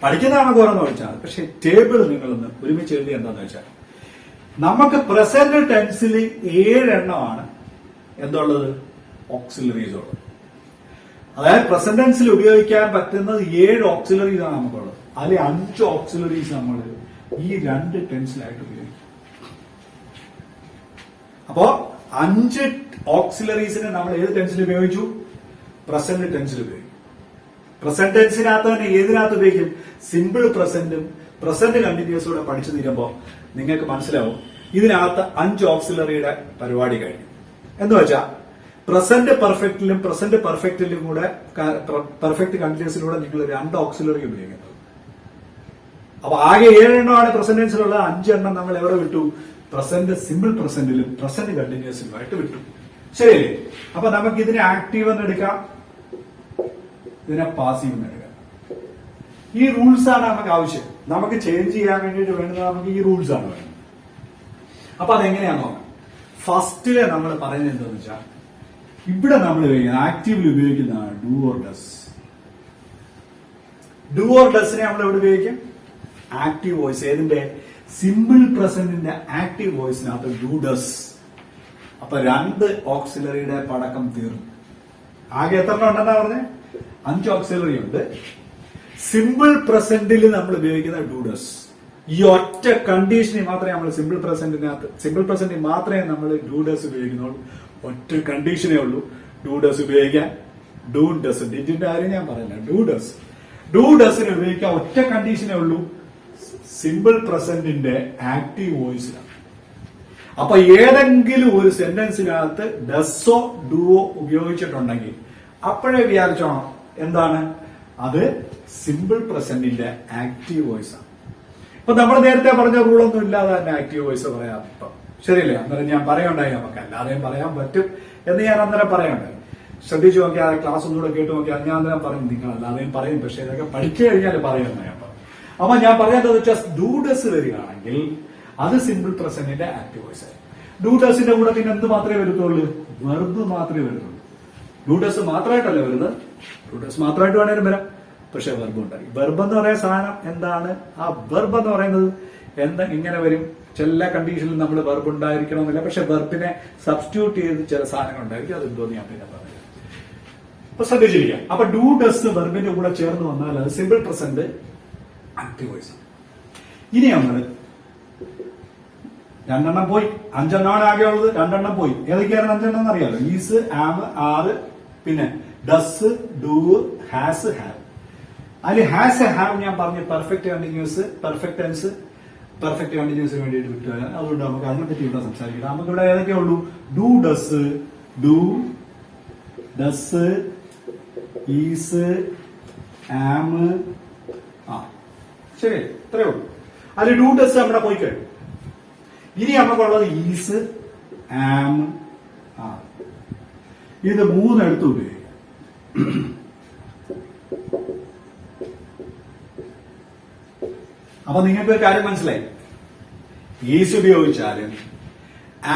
പഠിക്കുന്നതാണ് കുറെന്ന് വെച്ചാൽ, പക്ഷെ ടേബിൾ നിങ്ങളൊന്ന് ഒരുമിച്ച് എഴുതി എന്താന്ന് വെച്ചാൽ നമുക്ക് പ്രസന്റ് ടെൻസിൽ 7 എണ്ണമാണ് എന്തുള്ളത്? ഓക്സിലറീസ് ഉള്ളത്. അതായത് പ്രസന്റ് ടെൻസിൽ ഉപയോഗിക്കാൻ പറ്റുന്നത് 7 ഓക്സിലറീസ് ആണ് നമുക്കുള്ളത്. അതിൽ 5 ഓക്സിലറീസ് നമ്മൾ ഈ 2 ടെൻസിലായിട്ട് ഉപയോഗിക്കും. അപ്പോ 5 ഓക്സിലറീസിനെ നമ്മൾ ഏത് ടെൻസിൽ ഉപയോഗിച്ചു? പ്രസന്റ് ടെൻസിൽ ഉപയോഗിക്കും. പ്രസന്റ് ടെൻസിനകത്ത് തന്നെ ഏതിനകത്ത് ഉപയോഗിക്കും? സിമ്പിൾ പ്രസന്റും പ്രസന്റ് കണ്ടിന്യൂസൂടെ പഠിച്ചു തീരുമ്പോൾ നിങ്ങൾക്ക് മനസ്സിലാവും ഇതിനകത്ത് 5 ഓക്സിലറിയുടെ പരിപാടി കഴിഞ്ഞു. എന്ന് വെച്ചാൽ പ്രസന്റ് പെർഫെക്റ്റിലും പ്രസന്റ് പെർഫെക്റ്റിലും കൂടെ പെർഫെക്റ്റ് കണ്ടിന്യൂസിലൂടെ നിങ്ങൾ 2 ഓക്സിലറി ഉപയോഗിക്കുന്നത്. അപ്പൊ ആകെ 7 എണ്ണമാണ് പ്രസന്റ് ടെൻസിലുള്ള. 5 എണ്ണം നമ്മൾ എവിടെ വിട്ടു? പ്രസന്റ് സിമ്പിൾ പ്രസന്റിലും പ്രസന്റ് കണ്ടിന്യൂസിലുമായിട്ട് വിട്ടു. ശരിയല്ലേ? അപ്പൊ നമുക്ക് ഇതിനെ ആക്റ്റീവ് എന്ന് എടുക്കാം, ഇതിനെ പാസീവ് എന്ന് എടുക്കുക. ഈ റൂൾസ് ആണ് നമുക്ക് ആവശ്യം. നമുക്ക് ചേഞ്ച് ചെയ്യാൻ വേണ്ടിയിട്ട് വേണ്ടത് നമുക്ക് ഈ റൂൾസ് ആണ് വേണ്ടത്. അപ്പൊ അതെങ്ങനെയാന്ന് നോക്കാം. ഫസ്റ്റില് നമ്മൾ പറയുന്നത് എന്താണെന്ന് വെച്ചാൽ, ഇവിടെ നമ്മൾ ആക്റ്റീവിൽ ഉപയോഗിക്കുന്നതാണ് do or does. Do or ഡസിനെ നമ്മൾ എവിടെ ഉപയോഗിക്കും? Active voice. ഏതിന്റെ? സിമ്പിൾ പ്രസന്റിന്റെ ആക്റ്റീവ് വോയിസിനകത്ത് ഡു ഡസ്. അപ്പൊ 2 ഓക്സിലറിയുടെ പടക്കം തീർന്നു. ആകെ എത്ര ഉണ്ടെന്നാ പറഞ്ഞേ? 5 ഓക്സിലറി ഉണ്ട്. സിമ്പിൾ പ്രസന്റിൽ നമ്മൾ ഉപയോഗിക്കുന്ന ഡു ഡസ്. ഈ ഒറ്റ കണ്ടീഷനിൽ മാത്രമേ നമ്മൾ സിമ്പിൾ പ്രസന്റിൽ മാത്രമേ നമ്മൾ ഡു ഡസ് ഉപയോഗിക്കുന്നുള്ളൂ. ഒറ്റ കണ്ടീഷനേ ഉള്ളൂ ഡു ഡസ് ഉപയോഗിക്കാൻ. ഡു ഡസ് ഡിജിന്റെ കാര്യം ഞാൻ പറയില്ല. ഡു ഡസിന് ഉപയോഗിക്കാൻ ഒറ്റ കണ്ടീഷനേ ഉള്ളൂ, സിമ്പിൾ പ്രസന്റിന്റെ ആക്റ്റീവ് വോയിസിലാണ്. അപ്പൊ ഏതെങ്കിലും ഒരു സെന്റൻസിനകത്ത് ഡസോ ഡുവോ ഉപയോഗിച്ചിട്ടുണ്ടെങ്കിൽ അപ്പോഴേ വിചാരിച്ചോണം എന്താണ് അത്? സിമ്പിൾ പ്രസന്റിന്റെ ആക്റ്റീവ് വോയിസ് ആണ്. ഇപ്പൊ നമ്മൾ നേരത്തെ പറഞ്ഞ റൂളൊന്നും ഇല്ലാതെ തന്നെ ആക്റ്റീവ് വോയിസ് പറയാം. ഇപ്പം ശരിയല്ലേ? അന്നേരം ഞാൻ പറയണ്ടായി നമുക്ക് അല്ലാതെയും പറയാൻ പറ്റും എന്ന് ഞാൻ അന്നേരം പറയണ്ടായി. ശ്രദ്ധിച്ചു നോക്കിയാൽ ക്ലാസ് ഒന്നുകൂടെ കേട്ട് നോക്കിയാൽ ഞാൻ അന്നേരം പറയും നിങ്ങൾ അല്ലാതെയും പറയും, പക്ഷെ ഇതൊക്കെ പഠിച്ചു കഴിഞ്ഞാൽ പറയുമെന്ന് ഞാൻ പറഞ്ഞു. അപ്പൊ ഞാൻ പറയുന്നത് വെച്ചാൽ ഡു ഡസ് വരികയാണെങ്കിൽ അത് സിമ്പിൾ പ്രസന്റിന്റെ ആക്റ്റീവ് വോയിസ് ആയി. ഡു ഡസിന്റെ കൂടെ പിന്നെ എന്ത് മാത്രമേ വരത്തുള്ളൂ? വെർബ് മാത്രമേ വരുന്നുള്ളൂ. ഡു ഡസ് മാത്രമായിട്ടല്ല വരുന്നത്, ഡു ഡസ് മാത്രമായിട്ട് വേണേലും വരാം, പക്ഷെ വെർബ് ഉണ്ടായി. വെർബ് എന്ന് പറയുന്ന സാധനം എന്താണ്? ആ വെർബ് എന്ന് പറയുന്നത് എന്താ ഇങ്ങനെ വരും. ചില കണ്ടീഷനിൽ നമ്മൾ വെർബ് ഉണ്ടായിരിക്കണമെന്നില്ല, പക്ഷെ വെർബിനെ സബ്സ്റ്റിറ്റ്യൂട്ട് ചെയ്ത് ചില സാധനങ്ങൾ ഉണ്ടായിരിക്കും. അതെന്തോന്ന് ഞാൻ പിന്നെ പറഞ്ഞു. അപ്പൊ ശ്രദ്ധിച്ചിരിക്കാം. അപ്പൊ ഡു ഡസ് വെർബിന്റെ കൂടെ ചേർന്ന് വന്നാൽ അത് സിമ്പിൾ പ്രസന്റ് ആക്റ്റീവ് വോയിസ് ആണ്. ഇനി നമ്മൾ 2 എണ്ണം പോയി, 5 എണ്ണമാണ് ആകെ ഉള്ളത്. 2 എണ്ണം പോയി. ഏതൊക്കെയാണ് 5 എണ്ണം എന്നറിയാലോ? ഈസ്, ആം, ആർ, പിന്നെ ഡസ്, ഡു, ഹാസ്, ഹാവ്. അതിൽ ഹാസ്, ഹാവ് ഞാൻ പറഞ്ഞു perfect continuous, perfect tense, perfect കണ്ടിന്യൂസിന് വേണ്ടിയിട്ട് വിട്ടുവരാൻ. അതുകൊണ്ട് നമുക്ക് അതിനെപ്പറ്റി ഇവിടെ സംസാരിക്കാം. നമുക്ക് ഇവിടെ ഏതൊക്കെ ഉള്ളൂ? Do does, do does, is, am. ശരി, ഇത്രയേ ഉള്ളൂ. അതിൽ ഡു ഡസ് നമ്മുടെ പോയി കഴിഞ്ഞു. ഇനി നമുക്കുള്ളത് ഈസ്, ആം, ആർ. ഇത് 3 എടുത്ത് ഉപയോഗിക്കാം. അപ്പൊ നിങ്ങൾക്ക് ഒരു കാര്യം മനസ്സിലായി. ഈസ് ഉപയോഗിച്ചാലും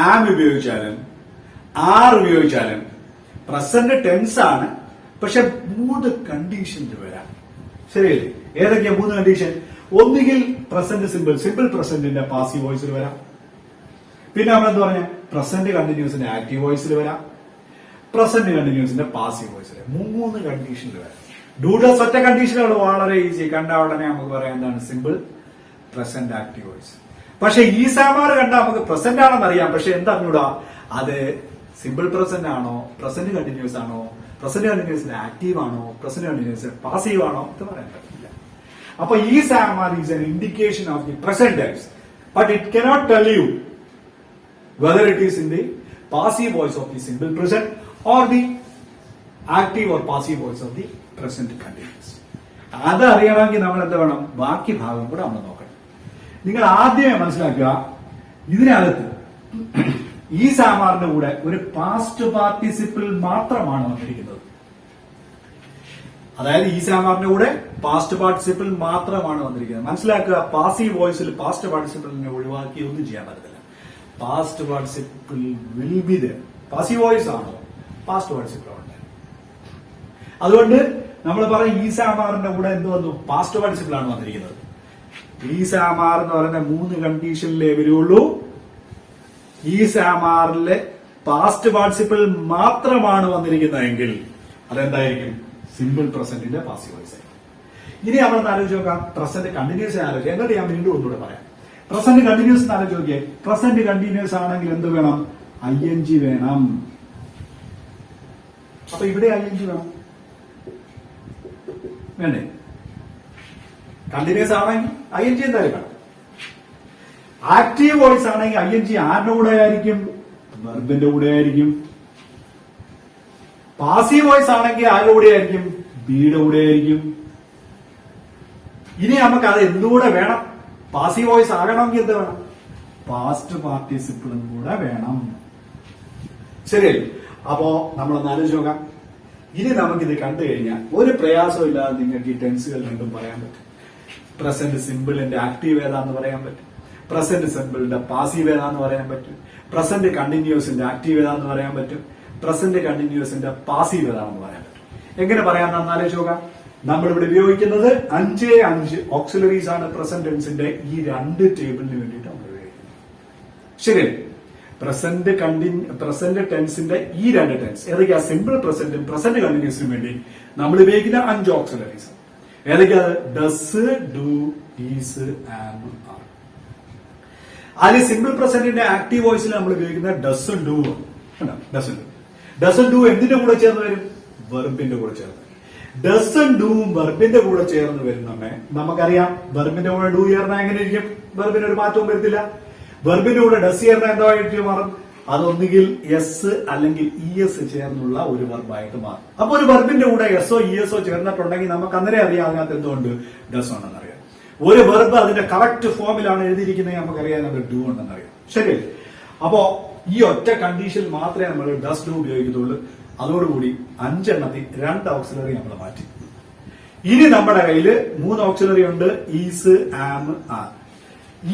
ആം ഉപയോഗിച്ചാലും ആർ ഉപയോഗിച്ചാലും പ്രസന്റ് ടെൻസ് ആണ്, പക്ഷെ 3 കണ്ടീഷനിൽ വരാം. ശരിയല്ലേ? ഏതൊക്കെയാ 3 കണ്ടീഷൻ? ഒന്നുകിൽ പ്രസന്റ് സിമ്പിൾ പ്രസന്റിന്റെ പാസീവ് വോയിസിൽ വരാം. പിന്നെ നമ്മൾ എന്ത് പറഞ്ഞ പ്രസന്റ് കണ്ടിന്യൂസിന്റെ ആക്റ്റീവ് വോയിസിൽ വരാം, പ്രസന്റ് കണ്ടിന്യൂസിന്റെ പാസീവ് വോയിസിൽ. 3 കണ്ടീഷനിൽ വരാം. ഡൂഡസ് ഒറ്റ കണ്ടീഷനുകൾ വളരെ ഈസി. കണ്ട ഉടനെ നമുക്ക് പറയാം എന്താണ്? Simple present active voice. പക്ഷെ ഈ സാമാർ കണ്ടാൽ നമുക്ക് പ്രസന്റ് ആണെന്ന് അറിയാം, പക്ഷെ എന്താ അത് സിമ്പിൾ പ്രസന്റ് ആണോ, പ്രസന്റ് കണ്ടിന്യൂസ് ആണോ, പ്രസന്റ് കണ്ടിന്യൂസിന്റെ ആക്റ്റീവ് ആണോ, പ്രസന്റ് കണ്ടിന്യൂസ് പാസീവ് ആണോ എന്ന് പറയാൻ പറ്റില്ല. അപ്പൊ ഈ സാമാർ is an indication of the present tense, but it cannot tell you whether it is in the passive voice of the simple present or the active or passive voice of the present continuous. അത് അറിയണമെങ്കിൽ നമ്മൾ എന്താ വേണം? ബാക്കി ഭാഗം കൂടെ നമ്മൾ നോക്കണം. നിങ്ങൾ ആദ്യമേ മനസ്സിലാക്കുക, ഇതിനകത്ത് ഈ സാമാറിന്റെ കൂടെ ഒരു പാസ്റ്റ് പാർട്ടിസിപ്പിൾ മാത്രമാണ് വന്നിരിക്കുന്നത്. അതായത് ഈ സാമാറിന്റെ കൂടെ പാസ്റ്റ് പാർട്ടിസിപ്പിൾ മാത്രമാണ് വന്നിരിക്കുന്നത്. മനസ്സിലാക്കുക, പാസീവ് വോയിസിൽ പാസ്റ്റ് പാർട്ടിസിപ്പിളിനെ ഒഴിവാക്കി ഒന്നും ചെയ്യാൻ പറ്റത്തില്ല. Past participle will be there. Passive voice ആണോ? പാസ്റ്റ് പാർട്ടിസിപ്പിൾ ഉണ്ട്. അതുകൊണ്ട് നമ്മൾ പറയും ഈ സാമാറിന്റെ കൂടെ എന്ത് വന്നു? പാസ്റ്റ് പാർട്ടിസിപ്പിൾ ആണ് വന്നിരിക്കുന്നത്. ഈ സാമാർ എന്ന് പറയുന്ന 3 കണ്ടീഷനിലേ വരുള്ളൂ. ഈ സാമാറിലെ പാസ്റ്റ് പാർട്ടിസിപ്പിൾ മാത്രമാണ് വന്നിരിക്കുന്നതെങ്കിൽ അതെന്തായിരിക്കും? സിമ്പിൾ പ്രസന്റിന്റെ പാസീവ് വോയിസ് ആയിരിക്കും. ഇനി നമ്മൾ ആലോചിച്ച് നോക്കാം, പ്രസന്റ് കണ്ടിന്യൂസ് ആലോചിക്കാം. എന്നിട്ട് ഞാൻ വീണ്ടും ഒന്നുകൂടെ പറയാം. പ്രസന്റ് കണ്ടിന്യൂസ് ആലോചിച്ച് നോക്കിയേ. പ്രസന്റ് കണ്ടിന്യൂസ് ആണെങ്കിൽ എന്ത് വേണം? ING വേണം. അപ്പൊ ഇവിടെ ING വേണം വേണ്ടേ? കണ്ടിന്യൂസ് ആണെങ്കിൽ ING എന്തായാലും വേണം. ആക്റ്റീവ് വോയിസ് ആണെങ്കിൽ ING ആരുടെ കൂടെ ആയിരിക്കും? വെർബിന്റെ കൂടെ ആയിരിക്കും. പാസീവ് വോയിസ് ആണെങ്കിൽ ആരുടെ കൂടെ ആയിരിക്കും? ബിയുടെ കൂടെ ആയിരിക്കും. ഇനി നമുക്ക് അത് എന്തുകൂടെ വേണം? പാസീവ് വോയിസ് ആകണമെങ്കിൽ എന്ത് വേണം? പാസ്റ്റ് പാർട്ടിസിപ്പിളും കൂടെ വേണം. ശരിയല്ലേ? അപ്പോ നമ്മളൊന്ന് ആലോചിച്ച് നോക്കാം. ഇനി നമുക്കിത് കണ്ടു കഴിഞ്ഞാൽ ഒരു പ്രയാസവും ഇല്ലാതെ നിങ്ങൾക്ക് ഈ ടെൻസുകൾ രണ്ടും പറയാൻ പറ്റും. പ്രസന്റ് സിമ്പിളിന്റെ ആക്റ്റീവ് ഏതാന്ന് പറയാൻ പറ്റും, പ്രസന്റ് സിമ്പിളിന്റെ പാസീവ് ഏതാന്ന് പറയാൻ പറ്റും, പ്രസന്റ് കണ്ടിന്യൂസിന്റെ ആക്റ്റീവ് ഏതാന്ന് പറയാൻ പറ്റും, പ്രസന്റ് കണ്ടിന്യൂസിന്റെ പാസീവ് ഏതാണെന്ന് പറയാൻ പറ്റും. എങ്ങനെ പറയാമെന്ന് ആലോചിച്ച് നോക്കാം. നമ്മളിവിടെ ഉപയോഗിക്കുന്നത് 5 ഓക്സിലറീസ് ആണ് പ്രസന്റ് ടെൻസിന്റെ ഈ രണ്ട് ടേബിളിന് വേണ്ടിയിട്ട് നമ്മൾ ഉപയോഗിക്കുന്നത്. ശരിയല്ലേ? പ്രസന്റ് ടെൻസിന്റെ ഈ രണ്ട് ടെൻസ് ഏതൊക്കെയാ? സിമ്പിൾ പ്രസന്റും പ്രസന്റ് കണ്ടിന്യൂസിനും വേണ്ടി നമ്മൾ ഉപയോഗിക്കുന്ന 5 ഓക്സിലറീസ് ഏതൊക്കെയാ? Does, do, is, am, are. അതിൽ സിമ്പിൾ പ്രസന്റിന്റെ ആക്റ്റീവ് വോയിസിൽ നമ്മൾ ഉപയോഗിക്കുന്ന ഡസ്, ഡു. ഡസ്, ഡു എന്തിന്റെ കൂടെ ചേർന്ന് വരും? വെർബിന്റെ കൂടെ ചേർന്ന്. ഡസും ഡൂവും വെർബിന്റെ കൂടെ ചേർന്ന് വരുന്നമ്മേ നമുക്കറിയാം. വെർബിന്റെ കൂടെ ഡു ചേർന്നാൽ എങ്ങനെ ഇരിക്കും? വെർബിന് ഒരു മാറ്റവും വരുത്തില്ല. വെർബിന്റെ കൂടെ ഡസ് ചേർന്നാൽ എന്തായിട്ട് മാറും? അതൊന്നുകിൽ എസ് അല്ലെങ്കിൽ ഇ എസ് ചേർന്നുള്ള ഒരു വെർബായിട്ട് മാറും. അപ്പൊ ഒരു വെർബിന്റെ കൂടെ എസ്ഒ ഇ എസ്ഒ ചേർന്നിട്ടുണ്ടെങ്കിൽ നമുക്ക് അന്നേരം അറിയാം അതിനകത്ത് എന്തുകൊണ്ട് ഡസ് ഉണ്ടെന്ന് അറിയാം. ഒരു വെർബ് അതിന്റെ കറക്റ്റ് ഫോമിലാണ് എഴുതിയിരിക്കുന്നത് നമുക്കറിയാം അത് ഡു ഉണ്ടെന്ന് അറിയാം. ശരിയല്ലേ? അപ്പോ ഈ ഒറ്റ കണ്ടീഷൻ മാത്രമേ നമ്മൾ ഡസ് ഡു ഉപയോഗിക്കത്തുള്ളൂ. അതോടുകൂടി 5 എണ്ണത്തിൽ 2 ഓക്സിലറി നമ്മൾ മാറ്റി. ഇനി നമ്മുടെ കയ്യില് 3 ഓക്സിലറി ഉണ്ട്. Is, am, R.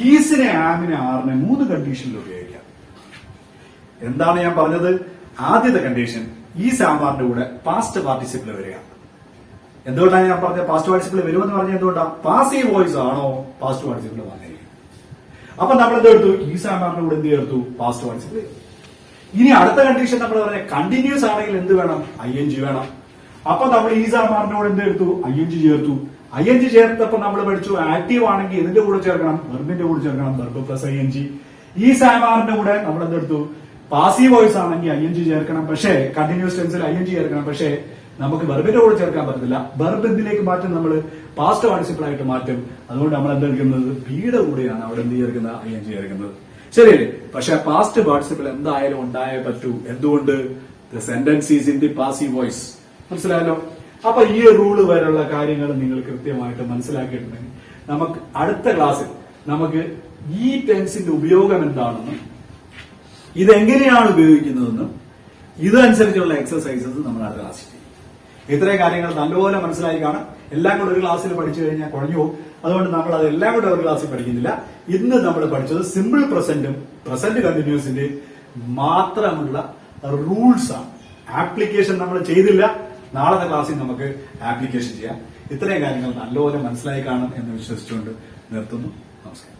ഈസിനെ, ആമിനെ, ആറിനെ 3 കണ്ടീഷനിൽ ഉപയോഗിക്കാം. എന്താണ് ഞാൻ പറഞ്ഞത്? ആദ്യത്തെ കണ്ടീഷൻ ഈസ് ആമാറിന്റെ കൂടെ പാസ്റ്റ് പാർട്ടിസിപ്പിൾ വരിക. എന്തുകൊണ്ടാണ് ഞാൻ പറഞ്ഞത് പാസ്റ്റ് പാർട്ടിസിപ്പിൾ വരുമെന്ന് പറഞ്ഞത്? എന്തുകൊണ്ടാണ്? പാസീവ് വോയിസ് ആണോ പാസ്റ്റ് പാർട്ടിസിപ്പിൾ വന്നിരിക്കും. അപ്പൊ നമ്മൾ എന്തെടുത്തു? ഈസ് ആമാറിന്റെ കൂടെ എന്ത് ചേർത്തു? Past participle. ഇനി അടുത്ത കണ്ടീഷൻ നമ്മൾ പറഞ്ഞ കണ്ടിന്യൂസ് ആണെങ്കിൽ എന്ത് വേണം? ING വേണം. അപ്പൊ നമ്മൾ ഈസ് ആമാറിനോട് എന്ത് എടുത്തു? ING ചേർത്തു. ING ചേർത്തപ്പോ നമ്മൾ പഠിച്ചു ആക്റ്റീവ് ആണെങ്കിൽ ഇതിന്റെ കൂടെ ചേർക്കണം, വെർബിന്റെ കൂടെ ചേർക്കണം, വെർബ് പ്ലസ് ING. ഈസ് ആമാറിന്റെ കൂടെ നമ്മൾ എന്തെടുത്തു? പാസീവ് വോയിസ് ആണെങ്കിൽ ING ചേർക്കണം, പക്ഷേ കണ്ടിന്യൂസ് ടെൻസിൽ ING ചേർക്കണം. പക്ഷേ നമുക്ക് വെർബിന്റെ കൂടെ ചേർക്കാൻ പറ്റത്തില്ല. വെർബ് എന്തിലേക്ക് മാറ്റും? നമ്മൾ പാസ്റ്റ് പാർട്ടിസിപ്പിൾ ആയിട്ട് മാറ്റും. അതുകൊണ്ട് നമ്മൾ എന്തെടുക്കുന്നത്? ബിയുടെ കൂടെയാണ് അവിടെ എന്ത് ചേർക്കുന്നത്? ING ചേർക്കുന്നത്. ശരിയല്ലേ? പക്ഷെ പാസ്റ്റ് പാർട്ടിസിപ്പിൾ എന്തായാലും ഉണ്ടായേ പറ്റൂ. എന്തുകൊണ്ട്? The sentence is in the passive voice. മനസ്സിലായല്ലോ? അപ്പൊ ഈ റൂള് വരെയുള്ള കാര്യങ്ങൾ നിങ്ങൾ കൃത്യമായിട്ട് മനസ്സിലാക്കിയിട്ടുണ്ടെങ്കിൽ നമുക്ക് അടുത്ത ക്ലാസ്സിൽ നമുക്ക് ഈ ടെൻസിന്റെ ഉപയോഗം എന്താണെന്നും ഇതെങ്ങനെയാണ് ഉപയോഗിക്കുന്നതെന്നും ഇതനുസരിച്ചുള്ള എക്സസൈസസ് നമ്മൾ അടുത്ത ക്ലാസ്സിൽ ചെയ്യും. ഇത്രയും കാര്യങ്ങൾ നല്ലപോലെ മനസ്സിലായി കാണാം. എല്ലാം കൂടെ ഒരു ക്ലാസ്സിൽ പഠിച്ചു കഴിഞ്ഞാൽ കുഴഞ്ഞു പോകും. അതുകൊണ്ട് നമ്മൾ അതെല്ലാം കൂടെ ഒരു ക്ലാസ്സിൽ പഠിക്കുന്നില്ല. ഇന്ന് നമ്മൾ പഠിച്ചത് സിമ്പിൾ പ്രസന്റും പ്രസന്റ് കണ്ടിന്യൂസിന്റെ മാത്രമുള്ള റൂൾസ് ആണ്. ആപ്ലിക്കേഷൻ നമ്മൾ ചെയ്തില്ല. നാളത്തെ ക്ലാസ്സിൽ നമുക്ക് ആപ്ലിക്കേഷൻ ചെയ്യാം. ഇത്രയും കാര്യങ്ങൾ നല്ലപോലെ മനസ്സിലായി കാണും എന്ന് വിശ്വസിച്ചുകൊണ്ട് നിർത്തുന്നു. നമസ്കാരം.